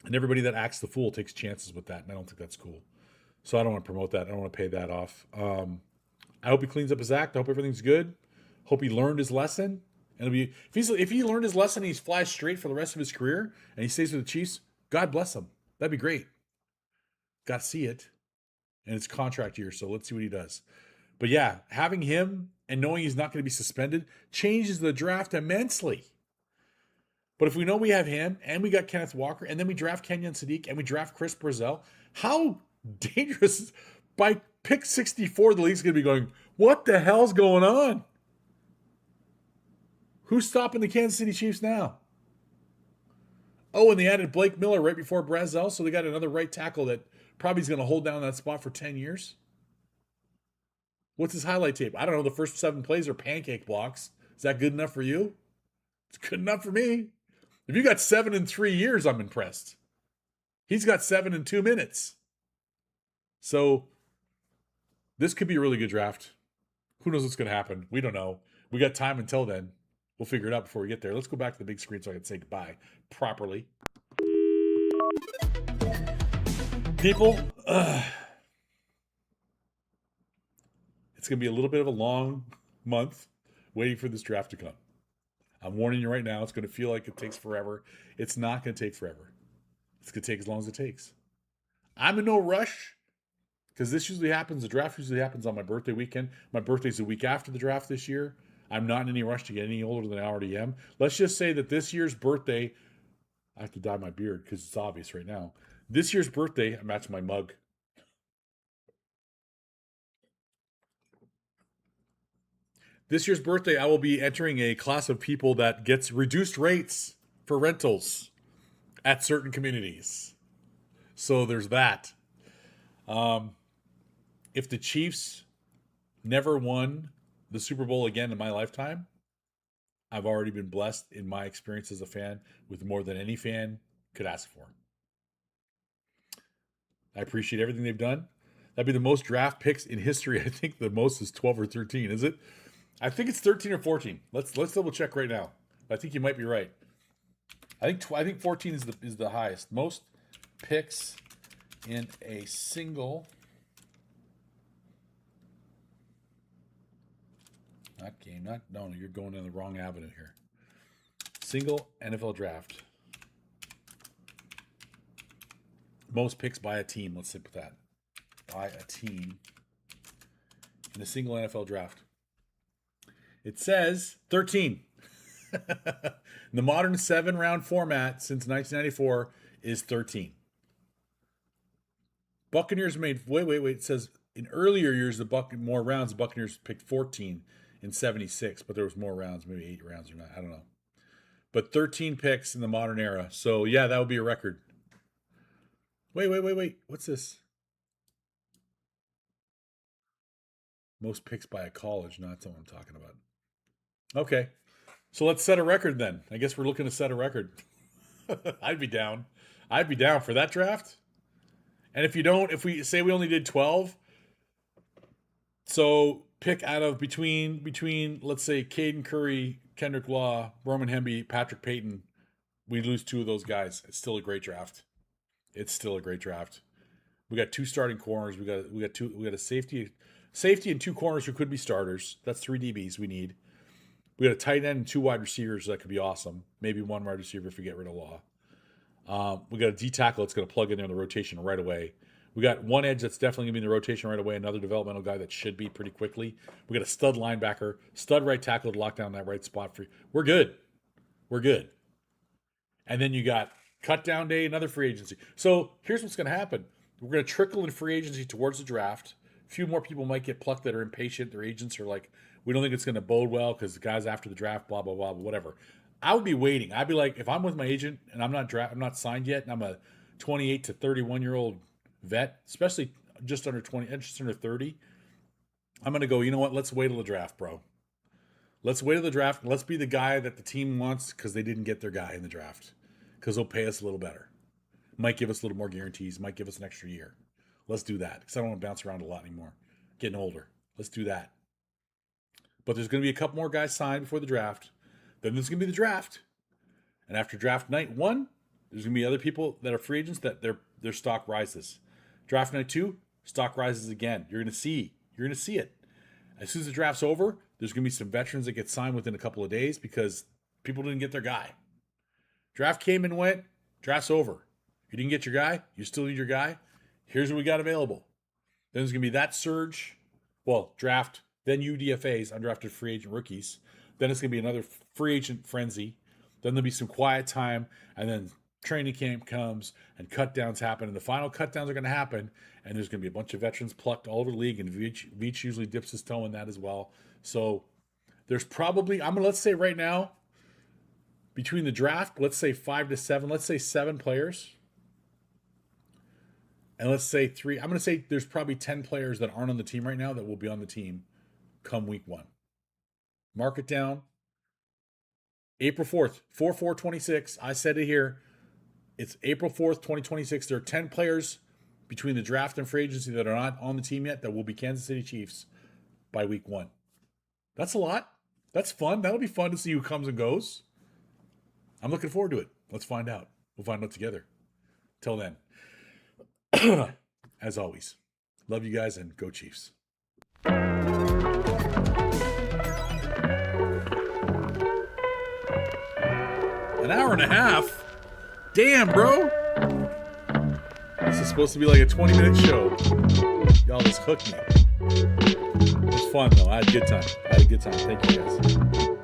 And everybody that acts the fool takes chances with that, and I don't think that's cool. So I don't want to promote that. I don't want to pay that off. I hope he cleans up his act. I hope everything's good. Hope he learned his lesson. And if he learned his lesson and he flies straight for the rest of his career and he stays with the Chiefs, God bless him. That'd be great. Got to see it. And it's contract year, so let's see what he does. But yeah, having him and knowing he's not going to be suspended changes the draft immensely. But if we know we have him and we got Kenneth Walker and then we draft Kenyon Sadiq and we draft Chris Brazell, how dangerous by pick 64 the league's going to be going, what the hell's going on? Who's stopping the Kansas City Chiefs now? Oh, and they added Blake Miller right before Brazell, so they got another right tackle that probably is going to hold down that spot for 10 years. What's his highlight tape? I don't know. The first 7 plays are pancake blocks. Is that good enough for you? It's good enough for me. If you got 7 in 3 years, I'm impressed. He's got 7 in 2 minutes. So this could be a really good draft. Who knows what's going to happen? We don't know. We got time until then. We'll figure it out before we get there. Let's go back to the big screen so I can say goodbye properly. People, it's going to be a little bit of a long month waiting for this draft to come. I'm warning you right now, it's going to feel like it takes forever. It's not going to take forever. It's going to take as long as it takes. I'm in no rush because this usually happens. The draft usually happens on my birthday weekend. My birthday's the week after the draft this year. I'm not in any rush to get any older than I already am. Let's just say that this year's birthday, I have to dye my beard because it's obvious right now. This year's birthday, I match my mug. This year's birthday, I will be entering a class of people that gets reduced rates for rentals at certain communities. So there's that. If the Chiefs never won the Super Bowl again in my lifetime, I've already been blessed in my experience as a fan with more than any fan could ask for. I appreciate everything they've done. That'd be the most draft picks in history. I think the most is 12 or 13, is it? I think it's 13 or 14. Let's double check right now. I think you might be right. I think 14 is the highest. Most picks in a single no, you're going down the wrong avenue here. Single NFL draft. Most picks by a team. Let's sit with that. By a team in a single NFL draft. It says 13. The modern 7-round format since 1994 is 13. Buccaneers made wait. It says in earlier years more rounds. The Buccaneers picked 14 in 76, but there was more rounds, maybe 8 rounds or not. I don't know. But 13 picks in the modern era. So yeah, that would be a record. Wait. What's this? Most picks by a college. No, that's not what I'm talking about. Okay. So let's set a record then. I guess we're looking to set a record. I'd be down. I'd be down for that draft. And if we say we only did 12, so pick out of between let's say Caden Curry, Kendrick Law, Roman Hemby, Patrick Payton, we lose 2 of those guys. It's still a great draft. It's still a great draft. We got 2 starting corners. We got a safety and 2 corners who could be starters. That's 3 DBs we need. We got a tight end and 2 wide receivers that could be awesome. Maybe 1 wide receiver if we get rid of Law. We got a D tackle that's going to plug in there in the rotation right away. We got 1 edge that's definitely going to be in the rotation right away. Another developmental guy that should be pretty quickly. We got a stud linebacker, stud right tackle to lock down that right spot for you. We're good. And then you got Cut down day, another free agency. So here's what's going to happen. We're going to trickle in free agency towards the draft. A few more people might get plucked that are impatient. Their agents are like, we don't think it's going to bode well because the guys after the draft, blah, blah, blah, whatever. I would be waiting. I'd be like, if I'm with my agent and I'm not signed yet, and I'm a 28 to 31-year-old vet, especially just under 30, I'm going to go, you know what? Let's wait till the draft, bro. Let's wait till the draft. Let's be the guy that the team wants because they didn't get their guy in the draft because they'll pay us a little better. Might give us a little more guarantees. Might give us an extra year. Let's do that because I don't want to bounce around a lot anymore. Getting older. Let's do that. But there's going to be a couple more guys signed before the draft. Then there's going to be the draft. And after draft night 1, there's going to be other people that are free agents that their stock rises. Draft night 2, stock rises again. You're going to see it. As soon as the draft's over, there's going to be some veterans that get signed within a couple of days because people didn't get their guy. Draft came and went. Draft's over. You didn't get your guy. You still need your guy. Here's what we got available. Then there's going to be that surge. Well, draft, then UDFAs, undrafted free agent rookies. Then it's going to be another free agent frenzy. Then there'll be some quiet time. And then training camp comes and cut downs happen. And the final cut downs are going to happen. And there's going to be a bunch of veterans plucked all over the league. And Veach usually dips his toe in that as well. So there's probably, let's say right now, between the draft, let's say 5 to 7, let's say 7 players. And let's say 3. I'm going to say there's probably 10 players that aren't on the team right now that will be on the team come week 1. Mark it down. April 4th, 4/4/26. I said it here. It's April 4th, 2026. There are 10 players between the draft and free agency that are not on the team yet that will be Kansas City Chiefs by week 1. That's a lot. That's fun. That'll be fun to see who comes and goes. I'm looking forward to it. Let's find out. We'll find out together. Till then, as always, love you guys and go Chiefs. An hour and a half? Damn, bro. This is supposed to be like a 20-minute show. Y'all just hooked me. It was fun, though. I had a good time. Thank you, guys.